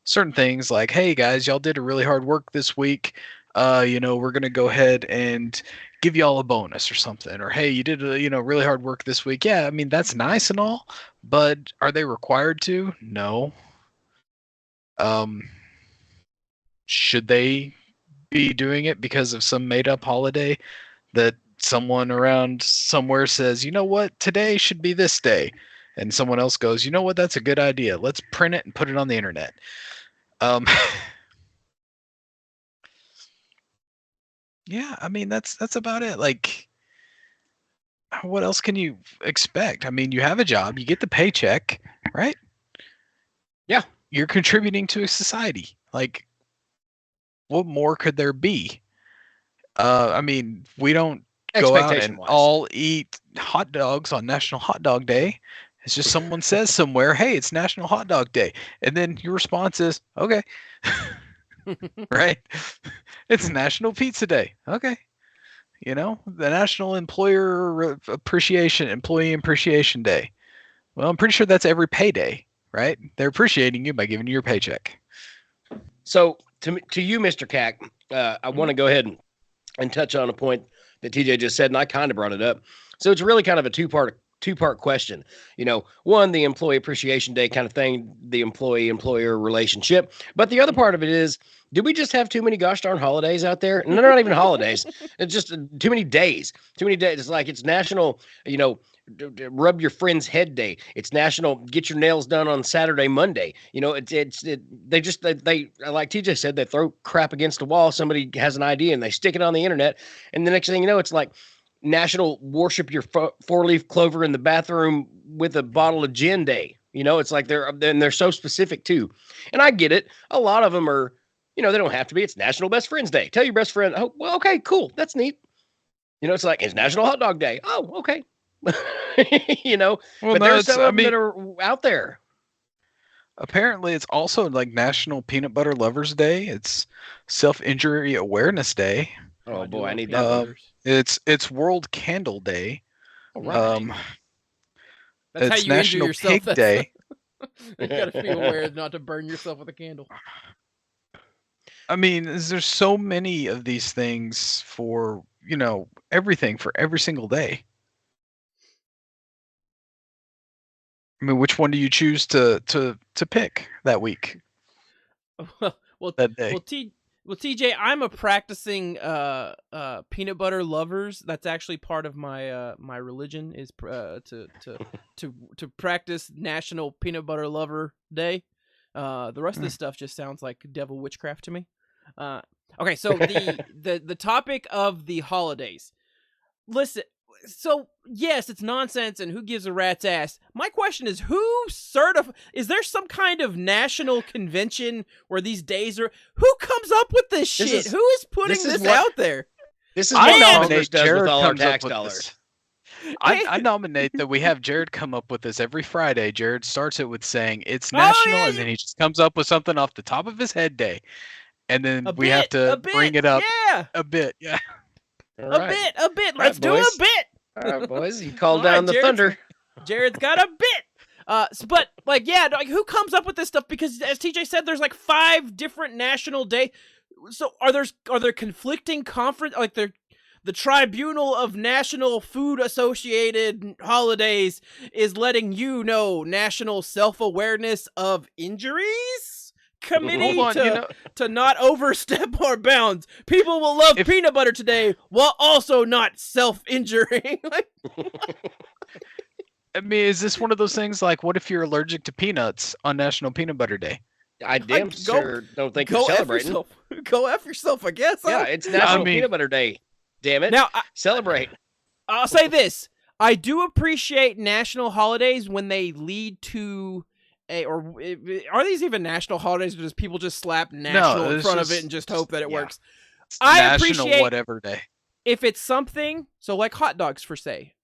certain things like, hey guys, y'all did a really hard work this week. We're going to go ahead and give y'all a bonus or something. Or, hey, you did, really hard work this week. Yeah, I mean, that's nice and all, but are they required to? No. Should they be doing it because of some made-up holiday that someone around somewhere says, you know what, today should be this day? And someone else goes, you know what, that's a good idea. Let's print it and put it on the internet. Yeah, I mean, that's about it. Like, what else can you expect? I mean, you have a job, you get the paycheck, right? Yeah. You're contributing to a society. Like, what more could there be? I mean, we don't go out and Expectation-wise. all eat hot dogs on National Hot Dog Day. It's just someone says somewhere, "Hey, it's National Hot Dog Day," and then your response is, "Okay." Right? It's National Pizza Day. Okay. You know, the National Employee Appreciation Day. Well, I'm pretty sure that's every payday, right? They're appreciating you by giving you your paycheck. So to you, Mr. Cack, I want to go ahead and touch on a point that TJ just said, and I kind of brought it up. So it's really kind of a two-part question. You know, one, the Employee Appreciation Day kind of thing, the employee-employer relationship. But the other part of it is, do we just have too many gosh darn holidays out there? And they're not even holidays. It's just too many days. Too many days. It's like it's National, you know, rub your friend's head day. It's National get your nails done on Saturday, Monday. You know, they like TJ said, they throw crap against the wall. Somebody has an idea and they stick it on the internet. And the next thing you know, it's like National worship your four-leaf clover in the bathroom with a bottle of gin day. You know, it's like they're so specific too. And I get it. A lot of them are, you know, they don't have to be. It's National Best Friends Day. Tell your best friend, oh, well, okay, cool. That's neat. You know, it's like, it's National Hot Dog Day. Oh, okay. You know, Well, but no, there's some of them mean, that are out there. apparently it's also like National Peanut Butter Lovers Day. It's Self-Injury Awareness Day. Oh, boy, I need peanut that. butters. It's World Candle Day. All right. That's how It's you National injure yourself. Pig Day. You gotta be aware not to burn yourself with a candle. I mean, there's so many of these things for, you know, everything for every single day. I mean, which one do you choose to pick that week, well, that day? well, TJ, I'm a practicing peanut butter lovers. That's actually part of my my religion is to practice National Peanut Butter Lover Day. The rest of this stuff just sounds like devil witchcraft to me. Okay, so the topic of the holidays. Listen, so yes, it's nonsense, and who gives a rat's ass? My question is, is there some kind of national convention where these days are? Who comes up with this shit? Who is putting this out there? This is what I Congress does Jared with all our comes up tax with dollars. this. I nominate that we have Jared come up with this every Friday. Jared starts it with saying it's national, and then he just comes up with something off the top of his head day, and then we have to bring it up a bit. Yeah, A bit. Let's do boys. a bit. All right, boys, you called down the thunder. Jared's got a bit. But like, yeah, like who comes up with this stuff? Because as TJ said, there's like 5 different national days. So are there conflicting conference like the Tribunal of National Food Associated Holidays is letting you know National Self-Awareness of Injuries Committee to not overstep our bounds. People will love peanut butter today while also not self-injuring. I mean, is this one of those things like, what if you're allergic to peanuts on National Peanut Butter Day? I sure don't think you're celebrating. Go F yourself, I guess. Yeah, it's National Peanut Butter Day. Damn it. Now, celebrate. I'll say this. I do appreciate national holidays when they lead to are these even national holidays, or does people just slap national in front of it and just hope that it works? I appreciate whatever day. If it's something, so like hot dogs per se,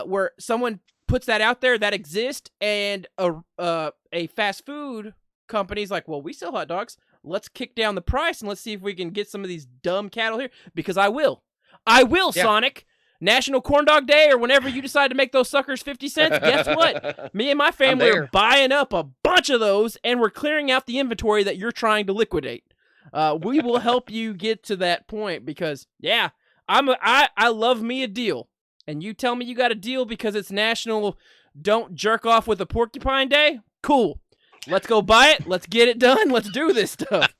where someone puts that out there that exists, and a fast food company's like, well, we sell hot dogs. Let's kick down the price and let's see if we can get some of these dumb cattle here, because I will, yeah. Sonic. National Corn Dog Day, or whenever you decide to make those suckers 50 cents, guess what? Me and my family are buying up a bunch of those, and we're clearing out the inventory that you're trying to liquidate. We will help you get to that point, because, yeah, I love me a deal. And you tell me you got a deal because it's National Don't Jerk Off with a Porcupine Day? Cool. Let's go buy it. Let's get it done. Let's do this stuff.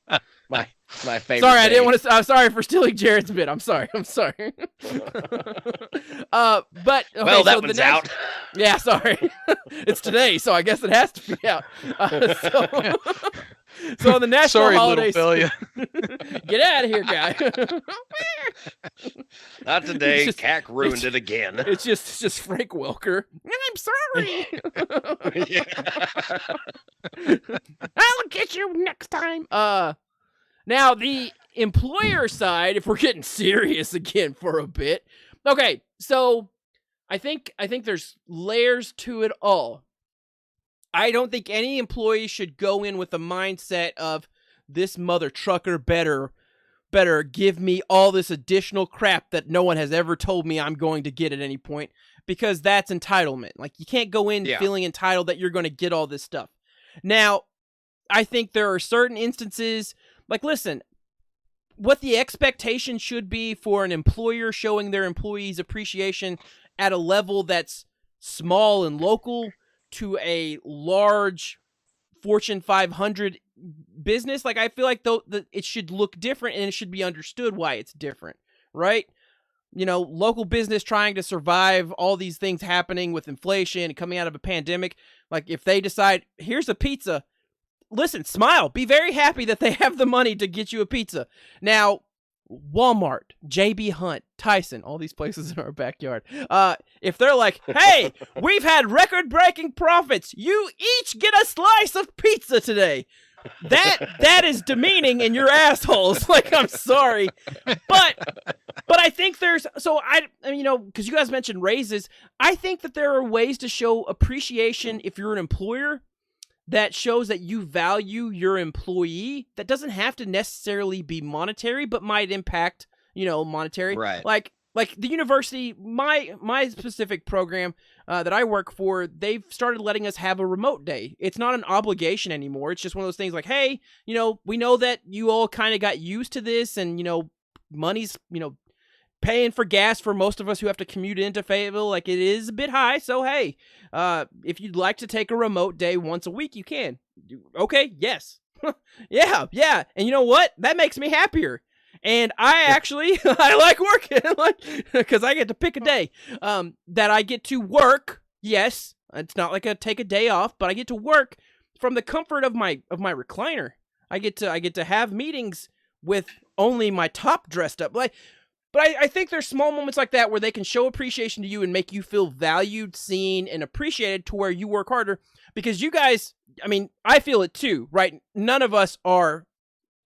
My favorite. Sorry, day. I didn't want to. I'm sorry for stealing Jared's bit. I'm sorry. But okay, Well, that one's out. Yeah, sorry. It's today, so I guess it has to be out. So the national holidays. Sorry, Get out of here, guy. Not today. CAC ruined it again. It's just Frank Welker. I'm sorry. I'll get you next time. Now, the employer side, if we're getting serious again for a bit. Okay, so I think there's layers to it all. I don't think any employee should go in with a mindset of this mother trucker better give me all this additional crap that no one has ever told me I'm going to get at any point, because that's entitlement. Like, you can't go in feeling entitled that you're going to get all this stuff. Now, I think there are certain instances, like, listen, what the expectation should be for an employer showing their employees appreciation at a level that's small and local to a large Fortune 500 business, like, I feel like it should look different, and it should be understood why it's different, right? You know, local business trying to survive all these things happening with inflation and coming out of a pandemic. Like, if they decide, here's a pizza, listen, smile, be very happy that they have the money to get you a pizza. Now, Walmart, JB Hunt, Tyson, all these places in our backyard. If they're like, hey, we've had record-breaking profits, you each get a slice of pizza today. That is demeaning, and you're assholes. Like, I'm sorry, but I think there's, so I you know, because you guys mentioned raises, I think that there are ways to show appreciation if you're an employer that shows that you value your employee. That doesn't have to necessarily be monetary, but might impact, you know, monetary. Right. Like the university, my specific program that I work for, they've started letting us have a remote day. It's not an obligation anymore. It's just one of those things like, hey, you know, we know that you all kind of got used to this, and, you know, money's, you know, paying for gas for most of us who have to commute into Fayetteville, like, it is a bit high. So, hey, if you'd like to take a remote day once a week, you can. Okay, yes. yeah. And you know what? That makes me happier. And I actually, I like working, like, because I get to pick a day that I get to work. Yes, it's not like take a day off, but I get to work from the comfort of my recliner. I get to have meetings with only my top dressed up. Like, but I think there's small moments like that where they can show appreciation to you and make you feel valued, seen, and appreciated, to where you work harder. Because you guys, I mean, I feel it too, right? None of us are,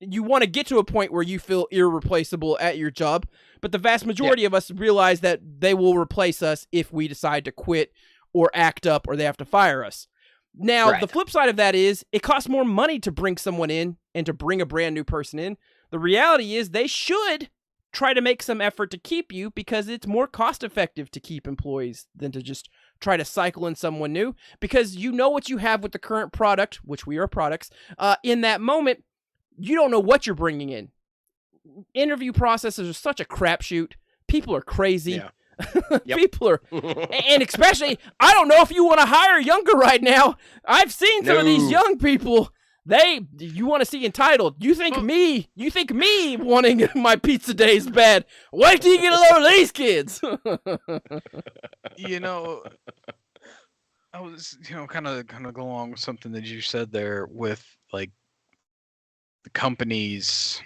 you want to get to a point where you feel irreplaceable at your job, but the vast majority of us realize that they will replace us if we decide to quit or act up, or they have to fire us. Now, the flip side of that is it costs more money to bring someone in and to bring a brand new person in. The reality is they should try to make some effort to keep you, because it's more cost effective to keep employees than to just try to cycle in someone new, because you know what you have with the current product, which we are products, in that moment. You don't know what you're bringing in. Interview processes are such a crapshoot. People are crazy. Yeah. People are, and especially, I don't know if you want to hire younger right now. I've seen some of these young people. You want to see entitled. You think me wanting my pizza day is bad. Wait till you get a load of these kids. You know, I was, you know, kind of go along with something that you said there with, like, the companies,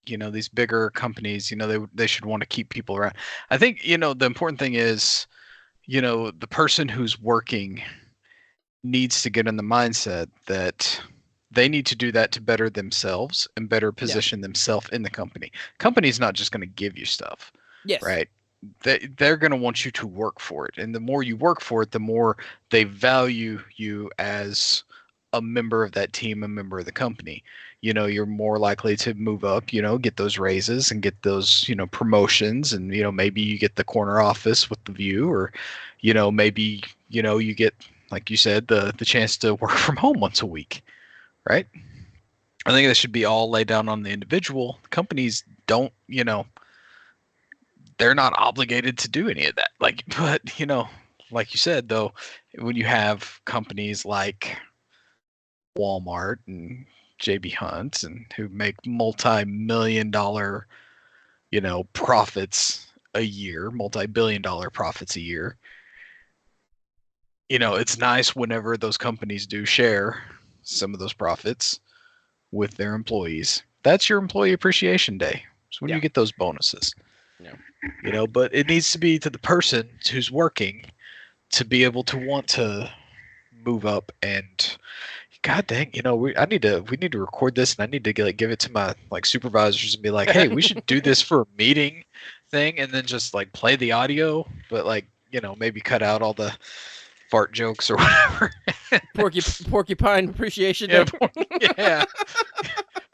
you know, these bigger companies, you know, they should want to keep people around. I think, you know, the important thing is, you know, the person who's working needs to get in the mindset that they need to do that to better themselves and better position themselves in the company. Company's not just going to give you stuff. Yes. Right. They're going to want you to work for it. And the more you work for it, the more they value you as a member of that team, a member of the company. You know, you're more likely to move up, you know, get those raises and get those, you know, promotions. And, you know, maybe you get the corner office with the view, or, you know, maybe, you know, you get, like you said, the chance to work from home once a week, right? I think that should be all laid down on the individual. Companies don't, you know, they're not obligated to do any of that. Like, but, you know, like you said, though, when you have companies like Walmart and JB Hunt, and who make multi-million-dollar, you know, profits a year, multi-billion-dollar profits a year, you know, it's nice whenever those companies do share some of those profits with their employees. That's your employee appreciation day. So when you get those bonuses, you know, but it needs to be to the person who's working to be able to want to move up and God dang, we need to record this, and I need to give it to my supervisors and be like, hey, we should do this for a meeting thing, and then just play the audio, but maybe cut out all the fart jokes or whatever. Porcupine appreciation. Yeah, yeah.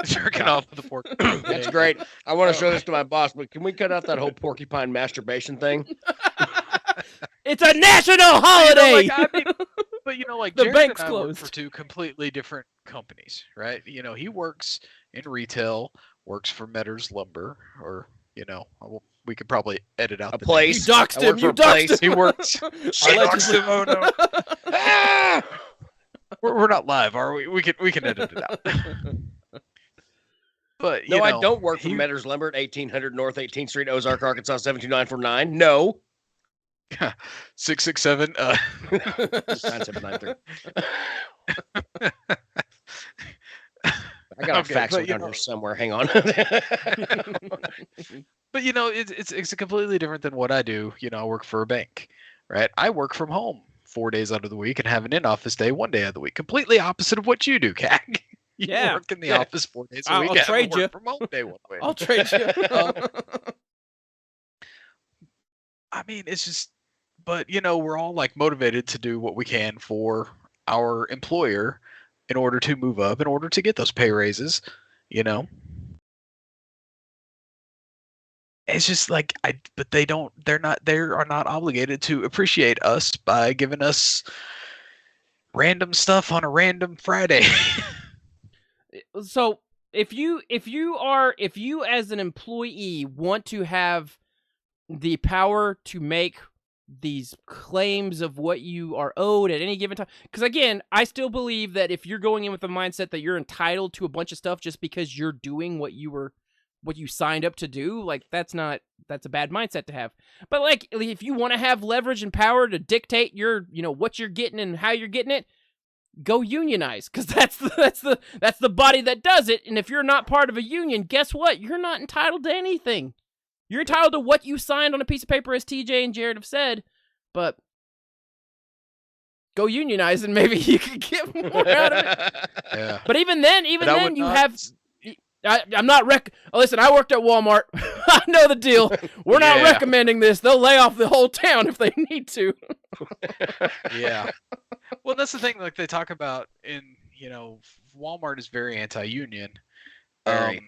Jerking off with the pork. That's great. I want to show this to my boss, but can we cut out that whole porcupine masturbation thing? It's a national holiday. But the Jared bank's and I work closed for two completely different companies, right? He works in retail, works for Metters Lumber, or we could probably edit out A the place. You doxed I work him. for You a place. doxed him. He works. I doxed him. Oh no. Ah! We're not live, are we? We can edit it out. But No, I don't work for Metters Lumber at 1800 North 18th Street, Ozark, Arkansas 72949. No. 667. 9793. I got a fax down here somewhere. Hang on. But it's completely different than what I do. I work for a bank, right? I work from home 4 days out of the week and have an in-office day 1 day out of the week. Completely opposite of what you do, Cag. You work in the office 4 days a week. I'll trade you. From home day 1 week. I'll trade you. I mean, it's just, but we're all motivated to do what we can for our employer in order to move up, in order to get those pay raises. It's just but they are not obligated to appreciate us by giving us random stuff on a random Friday. So if you as an employee want to have the power to make these claims of what you are owed at any given time, because again, I still believe that if you're going in with the mindset that you're entitled to a bunch of stuff just because you're doing what you signed up to do, that's a bad mindset to have. But if you want to have leverage and power to dictate your what you're getting and how you're getting it, go unionize, because that's the body that does it. And if you're not part of a union, guess what? You're not entitled to anything. You're entitled to what you signed on a piece of paper, as TJ and Jared have said. But go unionize, and maybe you can get more out of it. Yeah. But even then, you have. I'm not listen, I worked at Walmart. I know the deal. We're not recommending this. They'll lay off the whole town if they need to. Yeah. Well, that's the thing. They talk about in Walmart is very anti-union. Very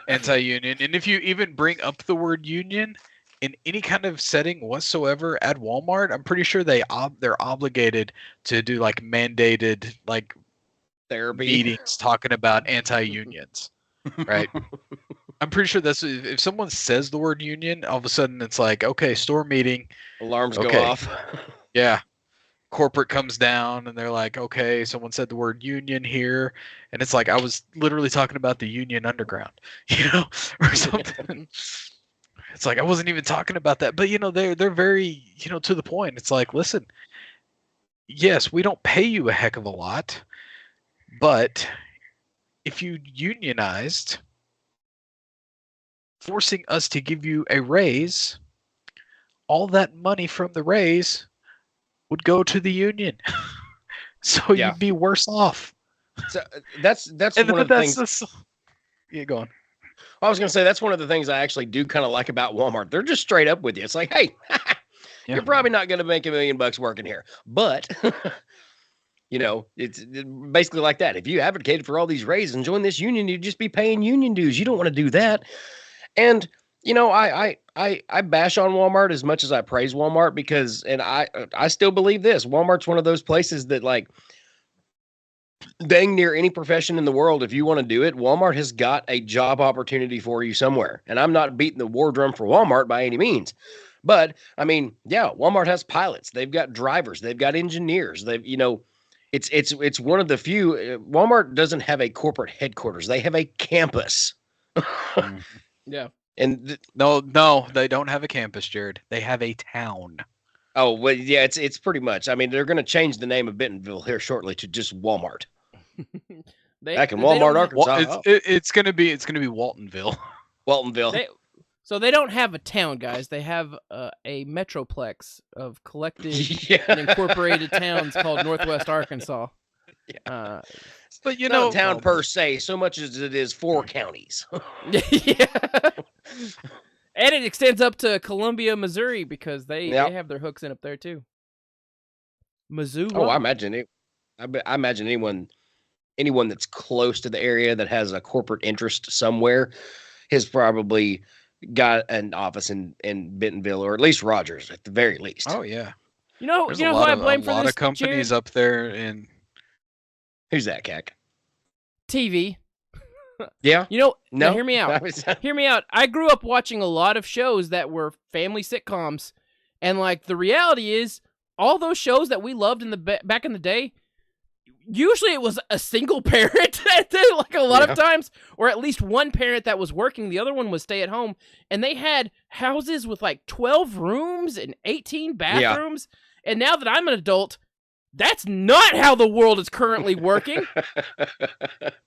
anti-union. And if you even bring up the word union in any kind of setting whatsoever at Walmart, I'm pretty sure they're obligated to do mandated therapy meetings talking about anti-unions, right? I'm pretty sure that's if someone says the word union, all of a sudden it's okay, store meeting, alarms go off. Yeah. Corporate comes down and they're okay, someone said the word union here, and it's I was literally talking about the Union Underground, or something. It's I wasn't even talking about that, but they're very to the point. It's listen, yes, we don't pay you a heck of a lot, but if you unionized, forcing us to give you a raise, all that money from the raise would go to the union. So you'd be worse off. So that's one of the things. Yeah, go on. I was going to say that's one of the things I actually do kind of like about Walmart. They're just straight up with you. It's hey, you're probably not going to make $1 million working here, but it's basically like that. If you advocated for all these raises and join this union, you'd just be paying union dues. You don't want to do that. And I bash on Walmart as much as I praise Walmart because, and I still believe this. Walmart's one of those places that dang near any profession in the world, if you want to do it, Walmart has got a job opportunity for you somewhere. And I'm not beating the war drum for Walmart by any means. But I mean, Walmart has pilots. They've got drivers. They've got engineers. It's one of the few. Walmart doesn't have a corporate headquarters. They have a campus. Yeah. And no, they don't have a campus, Jared. They have a town. Oh, well, yeah, it's pretty much. I mean, they're going to change the name of Bentonville here shortly to just Walmart. Back in Walmart, Arkansas. It's going to be Waltonville. Waltonville. So they don't have a town, guys. They have a metroplex of collected and incorporated towns called Northwest Arkansas. Yeah. But It's not a town per se, so much as it is 4 counties. Yeah. And it extends up to Columbia, Missouri, because they have their hooks in up there too. Missouri. Oh, I imagine it. I imagine anyone that's close to the area that has a corporate interest somewhere has probably got an office in Bentonville, or at least Rogers at the very least. Oh yeah. There's There's a who lot I of blame for this, companies Jared? up there in. Who's that, Cac? TV. Yeah. No, No. hear me out. Hear me out. I grew up watching a lot of shows that were family sitcoms, and like the reality is, all those shows that we loved in the back in the day, usually it was a single parent, like a lot of times, or at least one parent that was working. The other one was stay at home, and they had houses with like 12 rooms and 18 bathrooms. And now that I'm an adult, that's not how the world is currently working.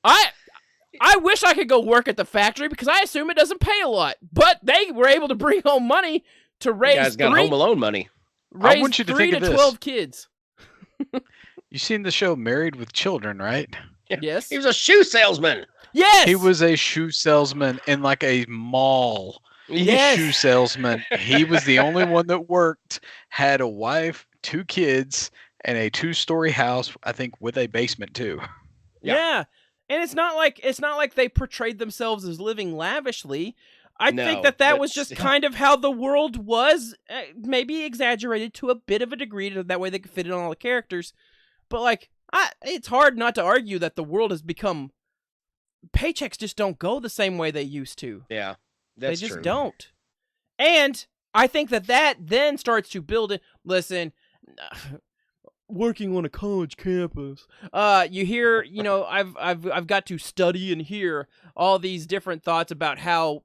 I wish I could go work at the factory because I assume it doesn't pay a lot, but they were able to bring home money to raise. You guys got Home Alone money. I want you to 3 think of to this. 12 kids. You seen the show Married with Children, right? Yes. He was a shoe salesman. Yes. He was a shoe salesman in like a mall. Yes. Shoe salesman. He was the only one that worked, had a wife, 2 kids, and a 2-story house, I think, with a basement too. Yeah. And it's not like they portrayed themselves as living lavishly. I think that was just kind of how the world was, maybe exaggerated to a bit of a degree, that way they could fit in all the characters. But like, it's hard not to argue that the world has become, paychecks just don't go the same way they used to. Yeah, that's They just true. don't. And I think that then starts to build it. Listen, working on a college campus, you hear, I've got to study and hear all these different thoughts about how,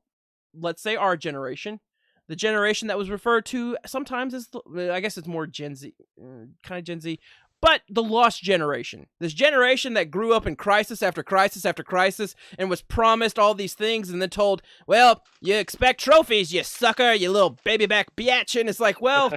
let's say our generation, the generation that was referred to sometimes as, I guess it's more Gen Z, kind of Gen Z, but the lost generation. This generation that grew up in crisis after crisis after crisis and was promised all these things and then told, well, you expect trophies, you sucker, you little baby back biatch. And it's like, well,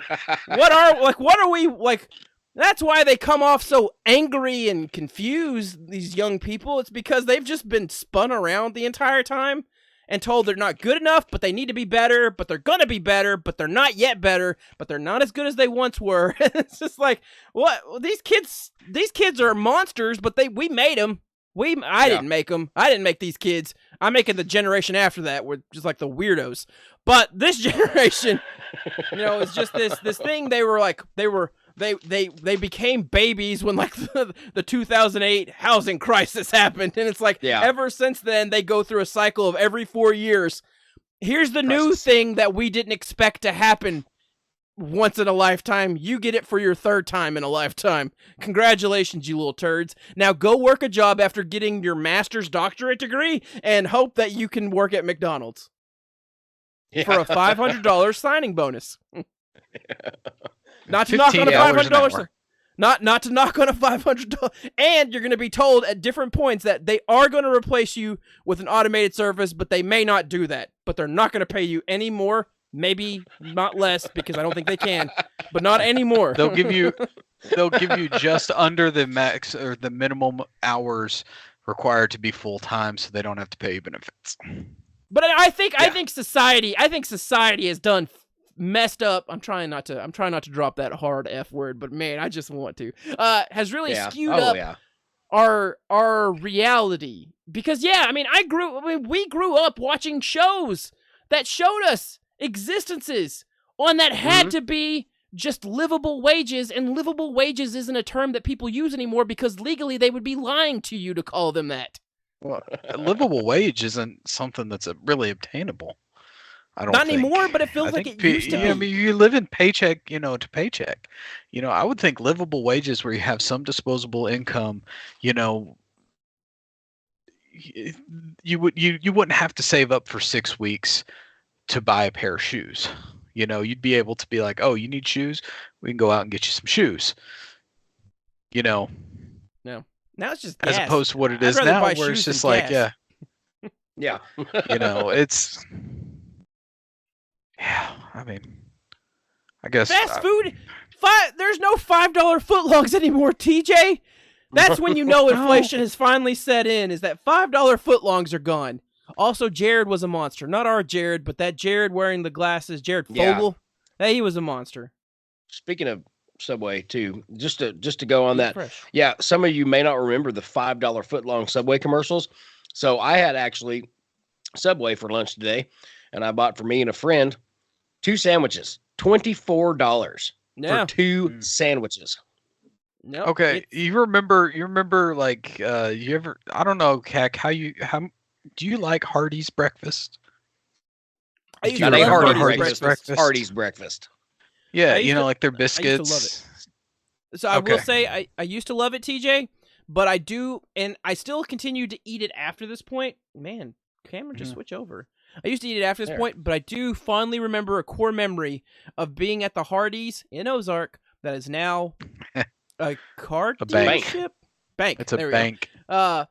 what are we, like, that's why they come off so angry and confused, these young people. It's because they've just been spun around the entire time and told they're not good enough, but they need to be better, but they're gonna be better, but they're not yet better, but they're not as good as they once were. It's just like, what? These kids are monsters, but we made them. I didn't make them. I didn't make these kids. I'm making the generation after that. We're just like the weirdos. But this generation, it's just this thing. They became babies when like the 2008 housing crisis happened, and it's like ever since then they go through a cycle of every 4 years. Here's the new thing that we didn't expect to happen once in a lifetime. You get it for your 3rd time in a lifetime. Congratulations, you little turds. Now go work a job after getting your master's doctorate degree and hope that you can work at McDonald's for a $500 signing bonus. Not to knock on a $500. Not to knock on a $500. And you're going to be told at different points that they are going to replace you with an automated service, but they may not do that. But they're not going to pay you any more, maybe not less, because I don't think they can, but not anymore. They'll give you just under the max or the minimum hours required to be full time, so they don't have to pay you benefits. But I think society has done messed up. I'm trying not to drop that hard F word, but man, I just want to. Has really skewed up our reality. Because we grew up watching shows that showed us existences on that had to be just livable wages, and livable wages isn't a term that people use anymore because legally they would be lying to you to call them that. Well, a livable wage isn't something that's really obtainable. I don't Not think. Anymore, but it feels like it used to be. I mean, you live in paycheck, to paycheck. I would think livable wages where you have some disposable income, you wouldn't have to save up for 6 weeks to buy a pair of shoes. You'd be able to be like, oh, you need shoes? We can go out and get you some shoes. No. Now it's just gas. As opposed to what it is now, where it's just like, gas. Yeah. it's Yeah, I mean, I guess Fast food. There's no $5 footlongs anymore, TJ. That's when you know inflation has finally set in. Is that $5 footlongs are gone. Also, Jared was a monster. Not our Jared, but that Jared wearing the glasses, Jared Fogle. Hey, he was a monster. Speaking of Subway, too, just to go on that. Fresh. Yeah, some of you may not remember the $5 footlong Subway commercials. So I had actually Subway for lunch today, and I bought for me and a friend 2 sandwiches, $24 Yeah. for 2 sandwiches. Nope, okay. it's- You remember like you ever? I don't know, Cac. How do you like Hardee's breakfast? I used I to think love Hardee's Hardee's breakfast. breakfast. Hardee's breakfast. Yeah, I used you know, to- like their I used to love biscuits. So I will Okay. say I used to love it, TJ, but I do, and I still continue to eat it after this point. Man, Cameron, just switch over. I used to eat it after this There. point, but I do fondly remember a core memory of being at the Hardee's in Ozark that is now a car A bank. dealership. Bank. It's a There we bank. go.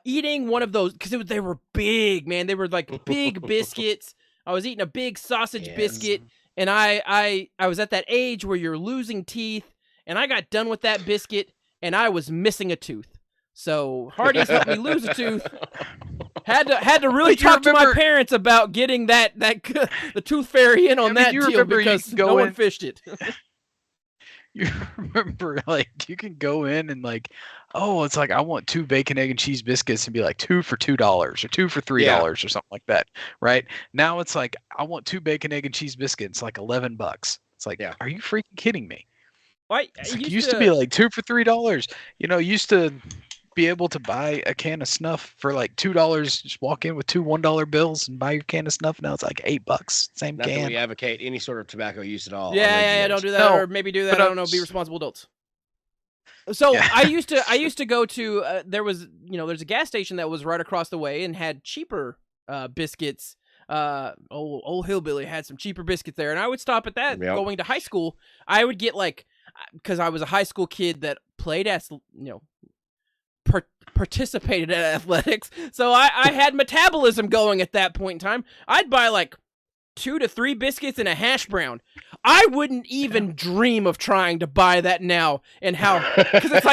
Eating one of those because they were big, man. They were like big biscuits. I was eating a big sausage Yes. biscuit, and I was at that age where you're losing teeth, and I got done with that biscuit, and I was missing a tooth. So Hardee's helped me lose a tooth. Had to really But you talk to my remember- parents about getting the tooth fairy in on mean, that you deal remember you because could go no one in- fished it. You remember, like, you can go in and like, oh, it's like I want 2 bacon, egg, and cheese biscuits and be like 2 for $2 or 2 for $3 or something like that, right? Now it's like I want 2 bacon, egg, and cheese biscuits, like $11. It's like, Yeah. are you freaking kidding me? I It's like, it used to be like 2 for $3. You know, used to be able to buy a can of snuff for like $2. Just walk in with 2 $1 bills and buy your can of snuff. Now it's like $8. Same Not that can. we advocate any sort of tobacco use at all. on Yeah, Radio don't News. do that, No, or maybe do that. but I don't know. Be responsible adults. So Yeah. I used to go to there's a gas station that was right across the way and had cheaper biscuits. Old Hillbilly had some cheaper biscuits there, and I would stop at that. Yep. Going to high school, I would get because I was a high school kid that played participated in athletics, so I had metabolism going at that point in time. I'd buy like 2 to 3 biscuits and a hash brown. I wouldn't even dream of trying to buy that now, and how because it's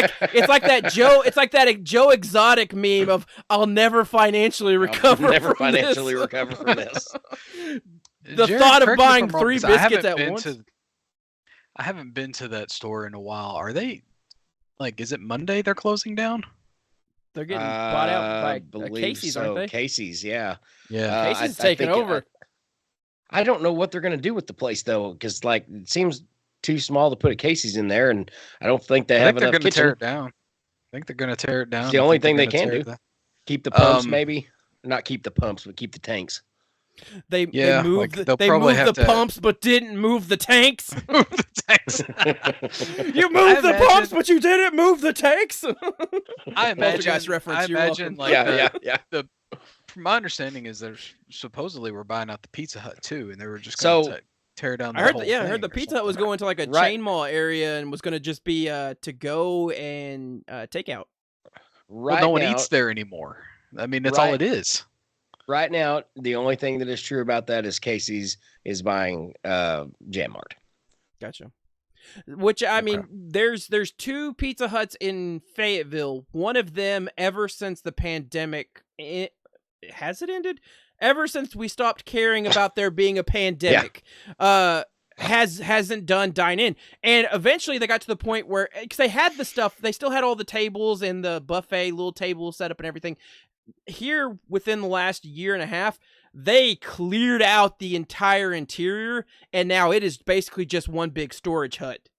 like that Joe Exotic meme of I'll never financially recover. Never from financially this. recover from this. The Jared, thought of correct me if buying I'm wrong, 3 'cause I haven't biscuits at been once. I haven't been to that store in a while. Are they like? Is it Monday they're closing down? They're getting bought out by believe Casey's, so. aren't they? Casey's, yeah. Yeah. Casey's I taking think over. I don't know what they're going to do with the place though, because like it seems too small to put a Casey's in there, and I don't think they I have think they're enough going to tear kitchen. it down. I think they're going to tear it down. It's the I only think thing they're they gonna can tear do. it Keep the pumps, Um, maybe not keep the pumps, but keep the tanks. They Yeah, moved like, they'll they probably moved have the to- pumps but didn't move the tanks. down. The tanks. You moved the imagine- pumps but you didn't move the tanks. I imagine. Poltergeist reference, I you're imagine welcome. like yeah. from my understanding is they're supposedly were buying out the Pizza Hut too, and they were just So- going to tear down. I The heard whole I heard the thing or Pizza Hut was something. going to like a Right. chain mall area and was going to just be to go and takeout. Right Well, no one now, eats there anymore. I mean, that's all Right. it is. right now, the only thing that is true about that is Casey's is buying Jam Mart. Gotcha. Which I Okay. mean, there's 2 Pizza Huts in Fayetteville. One of them, ever since the pandemic, has it ended? Ever since we stopped caring about there being a pandemic, hasn't done dine in, and eventually they got to the point where because they had the stuff, they still had all the tables and the buffet little table set up and everything. Here within the last year and a half, they cleared out the entire interior, and now it is basically just one big storage hut.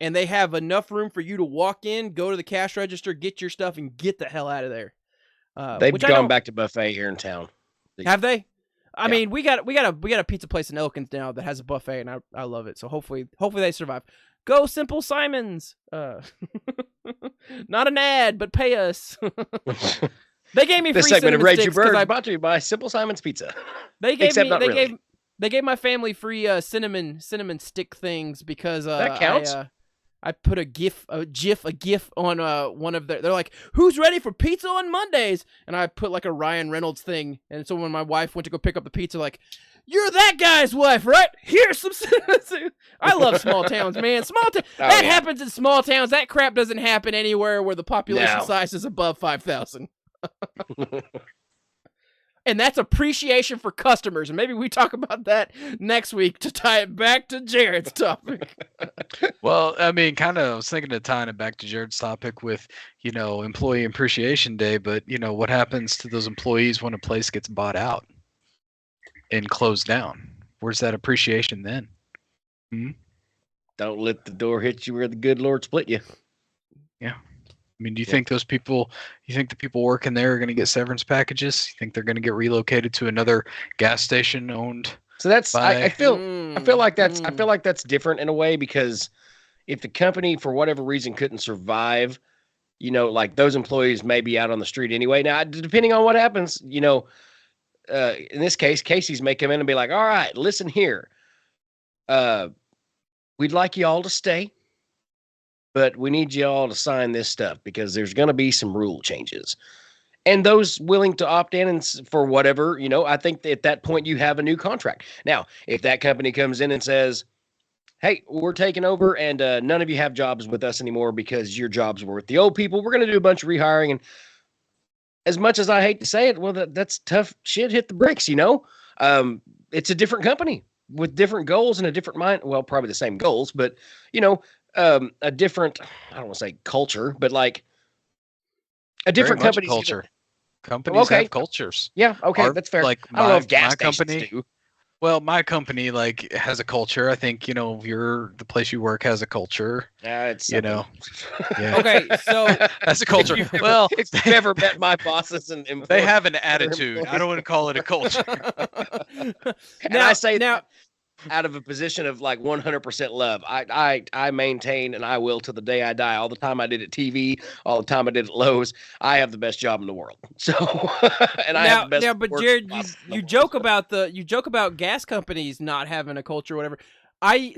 And they have enough room for you to walk in, go to the cash register, get your stuff, and get the hell out of there. They've which I gone don't- back to buffet here in town. Have they? I Yeah. mean, we got a pizza place in Elkins now that has a buffet, and I love it. So hopefully they survive. Go Simple Simons. Not an ad, but pay us. They gave me free This segment of cinnamon Rage Your sticks 'cause Bird I is brought to you by Simple Simon's Pizza. They gave Except me. not They really. gave. They gave my family free cinnamon stick things because That counts. I put a gif on one of their. They're like, "Who's ready for pizza on Mondays?" And I put like a Ryan Reynolds thing. And so when my wife went to go pick up the pizza, like, you're that guy's wife, right? Here's some. I love small towns, man. That happens in small towns. That crap doesn't happen anywhere where the population size is above 5,000. And that's appreciation for customers. And maybe we talk about that next week to tie it back to Jared's topic. Well, I mean, kind of, I was thinking of tying it back to Jared's topic with, Employee Appreciation Day, but, what happens to those employees when a place gets bought out and closed down? Where's that appreciation then? Don't let the door hit you where the good Lord split you. Yeah. I mean, do you think the people working there are going to get severance packages? You think they're going to get relocated to another gas station owned? So that's I feel like that's different in a way, because if the company for whatever reason couldn't survive, like those employees may be out on the street anyway. Now, depending on what happens, in this case, Casey's may come in and be like, "All right, listen here, we'd like you all to stay, but we need you all to sign this stuff because there's going to be some rule changes." And those willing to opt in and for whatever, I think that at that point you have a new contract. Now, if that company comes in and says, "Hey, we're taking over and none of you have jobs with us anymore because your jobs were with the old people. We're going to do a bunch of rehiring." And as much as I hate to say it, well, that's tough shit. Hit the bricks, it's a different company with different goals and a different mind. Well, probably the same goals, but, a different, I don't want to say culture, but like a different company culture. Companies have cultures. Yeah. Okay. That's fair. Like I don't know if gas stations do. Well, my company has a culture. I think, the place you work has a culture. It's Yeah. Okay. So that's a culture. Well, if you've ever met my bosses and they have an attitude. I don't want to call it a culture. And I say that out of a position of like 100% love. I maintain, and I will till the day I die. All the time I did at TV, all the time I did at Lowe's. I have the best job in the world. So, and I have the best. Yeah, but Jared, you joke about gas companies not having a culture or whatever.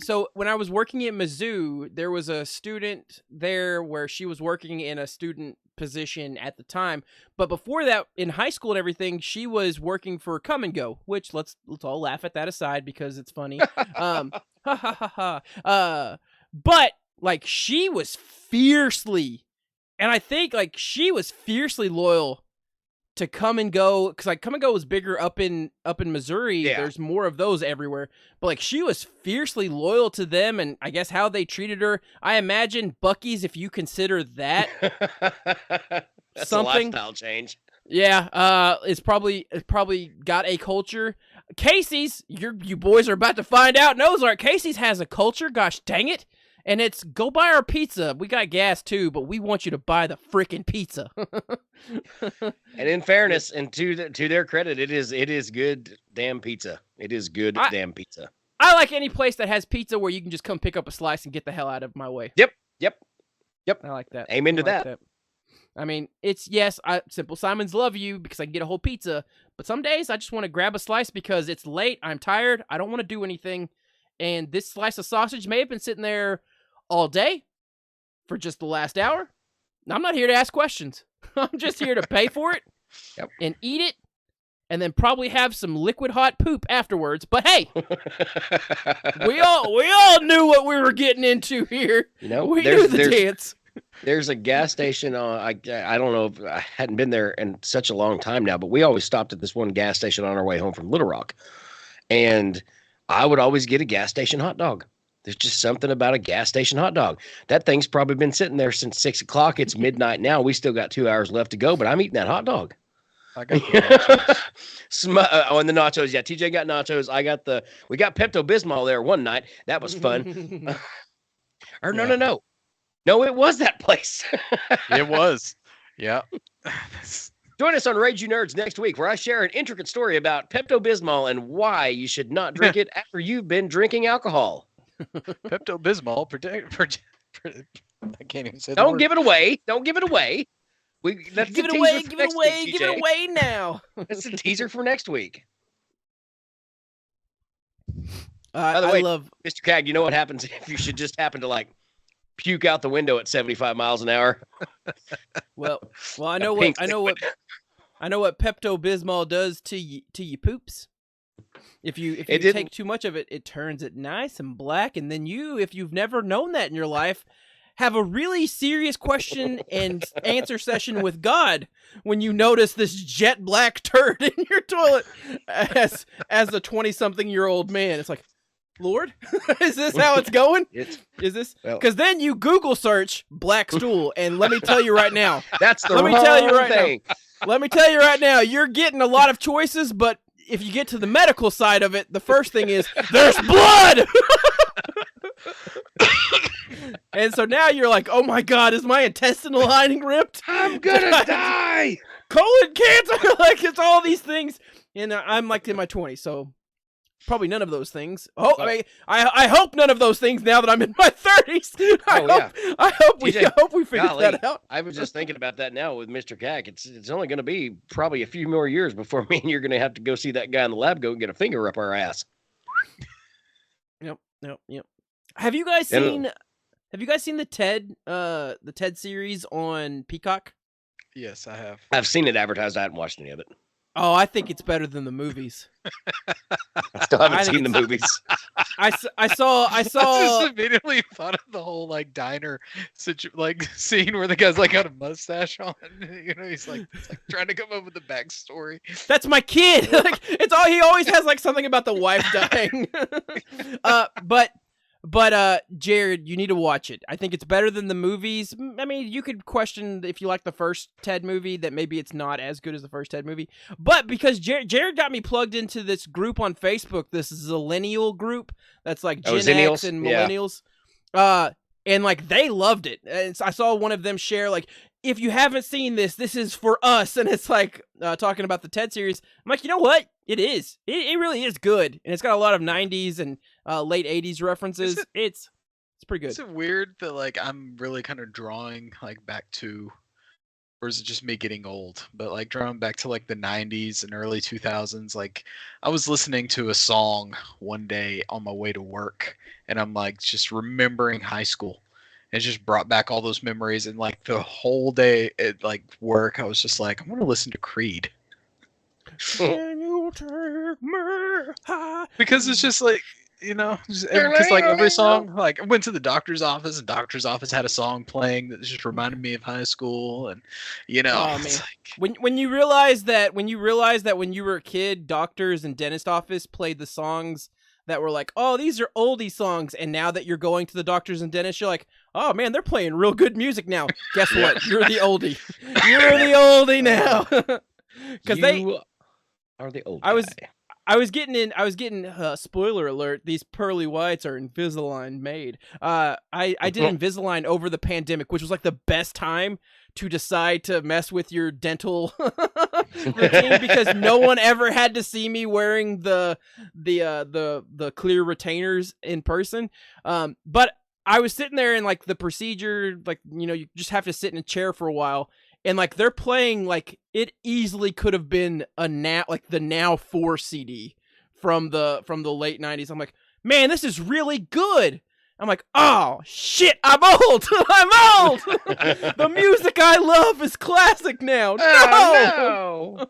So when I was working at Mizzou, there was a student there where she was working in a student position at the time, but before that, in high school and everything, she was working for Come and Go, which let's all laugh at that aside because it's funny. But like she was fiercely, and I think like she was fiercely loyal to Come and Go, because like Come and Go was bigger up in Missouri. Yeah. There's more of those everywhere, but like she was fiercely loyal to them, and I guess how they treated her. I imagine Buc-ee's, if you consider that that's something, a lifestyle change. Yeah, it's probably got a culture. Casey's, you boys are about to find out. No, Ozark, Casey's has a culture. Gosh dang it! And it's go buy our pizza. We got gas too, but we want you to buy the freaking pizza. And in fairness, and to their credit, it is good damn pizza. It is good damn pizza. I like any place that has pizza where you can just come pick up a slice and get the hell out of my way. Yep. I like that. Amen to that. I mean, Simple Simons love you because I can get a whole pizza, but some days I just want to grab a slice because it's late, I'm tired, I don't want to do anything, and this slice of sausage may have been sitting there all day for just the last hour. I'm not here to ask questions. I'm just here to pay for it and eat it, and then probably have some liquid hot poop afterwards. But hey, we all knew what we were getting into here. We knew the dance. There's a gas station. I don't know if I hadn't been there in such a long time now, but we always stopped at this one gas station on our way home from Little Rock, and I would always get a gas station hot dog. There's just something about a gas station hot dog. That thing's probably been sitting there since 6 o'clock. It's midnight now. We still got 2 hours left to go, but I'm eating that hot dog. I got the nachos. And the nachos. Yeah, TJ got nachos. We got Pepto-Bismol there one night. That was fun. No, it was that place. It was. Yeah. Join us on Rage You Nerds next week, where I share an intricate story about Pepto-Bismol and why you should not drink it after you've been drinking alcohol. Pepto-Bismol I can't even say. Don't give it away. Don't give it away. Give it away now. That's a teaser for next week. By the way, Mr. Cag, you know what happens if you should just happen to like puke out the window at 75 miles an hour? Well, I know what Pepto-Bismol does to you poops. If you didn't- take too much of it, it turns it nice and black, and then you, if you've never known that in your life, have a really serious question and answer session with God when you notice this jet black turd in your toilet as a 20-something-year-old man. It's like, Lord, is this how it's going? Is this? Because then you Google search black stool, and let me tell you right now. That's the Let me tell you right thing. now. Let me tell you right now, you're getting a lot of choices, but if you get to the medical side of it, the first thing is, there's blood! And so now you're like, oh my God, is my intestinal lining ripped? I'm gonna die! Colon cancer! Like, it's all these things. And I'm like in my 20s, so probably none of those things. Oh, I hope none of those things now that I'm in my 30s. I hope we figure that out. I was just thinking about that now with Mr. Cack. It's only going to be probably a few more years before me and you're going to have to go see that guy in the lab go and get a finger up our ass. Yep. Have you guys seen the TED series on Peacock? Yes, I have. I've seen it advertised. I haven't watched any of it. Oh, I think it's better than the movies. I still haven't seen the movies. I saw. I just immediately thought of the whole like diner scene where the guy's like got a mustache on. You know, he's like trying to come up with the backstory. That's my kid. Like, it's all he always has like something about the wife dying. But Jared, you need to watch it. I think it's better than the movies. I mean, you could question if you like the first Ted movie that maybe it's not as good as the first Ted movie. But because Jared got me plugged into this group on Facebook, this Zillennial group that's like Gen X and millennials. Yeah. And like they loved it. And I saw one of them share like, if you haven't seen this, this is for us. And it's like talking about the TED series. I'm like, you know what? It is. It really is good. And it's got a lot of 90s and late 80s references. It's pretty good. Is it weird that like I'm really kind of drawing like back to, or is it just me getting old? But like drawing back to like the 90s and early 2000s. Like I was listening to a song one day on my way to work, and I'm like just remembering high school. It just brought back all those memories, and like the whole day at like work, I was just like, I'm gonna listen to Creed. Can you take me high? Because it's just like, you know, because like every song, like I went to the doctor's office, and doctor's office had a song playing that just reminded me of high school, and you know, oh, man. Like, when you realize that when you were a kid, doctors and dentist office played the songs that were like, oh, these are oldie songs, and now that you're going to the doctors and dentists, you're like, oh man, they're playing real good music now. Guess what? You're the oldie. You're the oldie now. Because they are the old. I was getting spoiler alert, these pearly whites are Invisalign made. I did Invisalign over the pandemic, which was like the best time to decide to mess with your dental routine, because no one ever had to see me wearing the clear retainers in person. But I was sitting there in like the procedure, like, you know, you just have to sit in a chair for a while. And like they're playing, like it easily could have been the Now 4 CD from the late 90s. I'm like, man, this is really good. I'm like, oh shit, I'm old. I'm old. The music I love is classic now. No.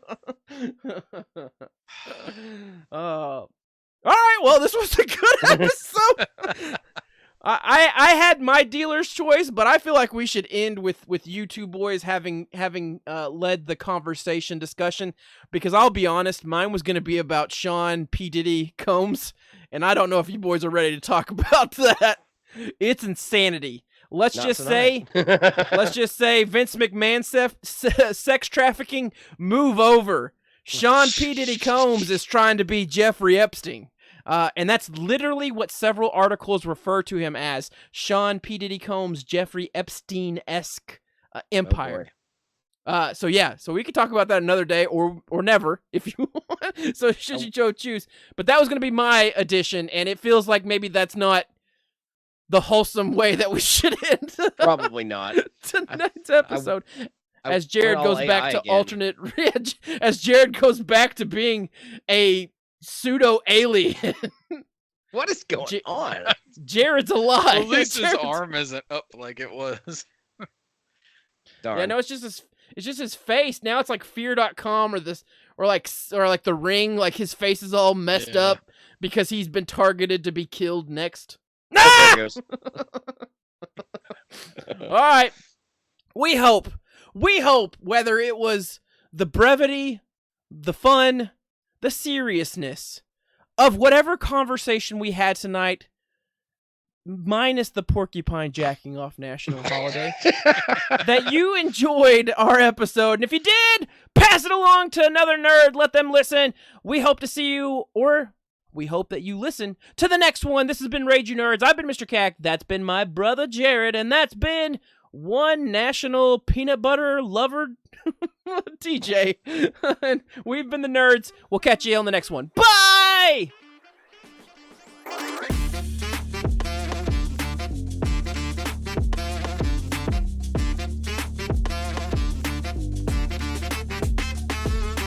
All right, well, this was a good episode. I had my dealer's choice, but I feel like we should end with you two boys having led the conversation discussion, because I'll be honest, mine was going to be about Sean P. Diddy Combs, and I don't know if you boys are ready to talk about that. It's insanity. Let's just say Vince McMahon sex trafficking, move over. Sean P. Diddy Combs is trying to be Jeffrey Epstein. And that's literally what several articles refer to him as. Sean P. Diddy Combs, Jeffrey Epstein-esque empire. So we could talk about that another day or never if you want. So should you choose. But that was going to be my addition, and it feels like maybe that's not the wholesome way that we should end. Probably not. Tonight's episode. As Jared goes back to alternate, as Jared goes back to being a pseudo-alien. What is going on? Jared's alive. Well, at least his arm isn't up like it was. Darn. Yeah, no, it's just It's just his face. Now it's like fear.com or this or like the Ring, like his face is all messed up because he's been targeted to be killed next. Oh, there it goes. All right. We hope whether it was the brevity, the fun, the seriousness of whatever conversation we had tonight, minus the porcupine jacking off national holiday, that you enjoyed our episode. And if you did, pass it along to another nerd. Let them listen. We hope to see you, or we hope that you listen to the next one. This has been Rage You Nerds. I've been Mr. Cack. That's been my brother Jared. And that's been one national peanut butter lover, TJ. And we've been the nerds. We'll catch you on the next one. Bye!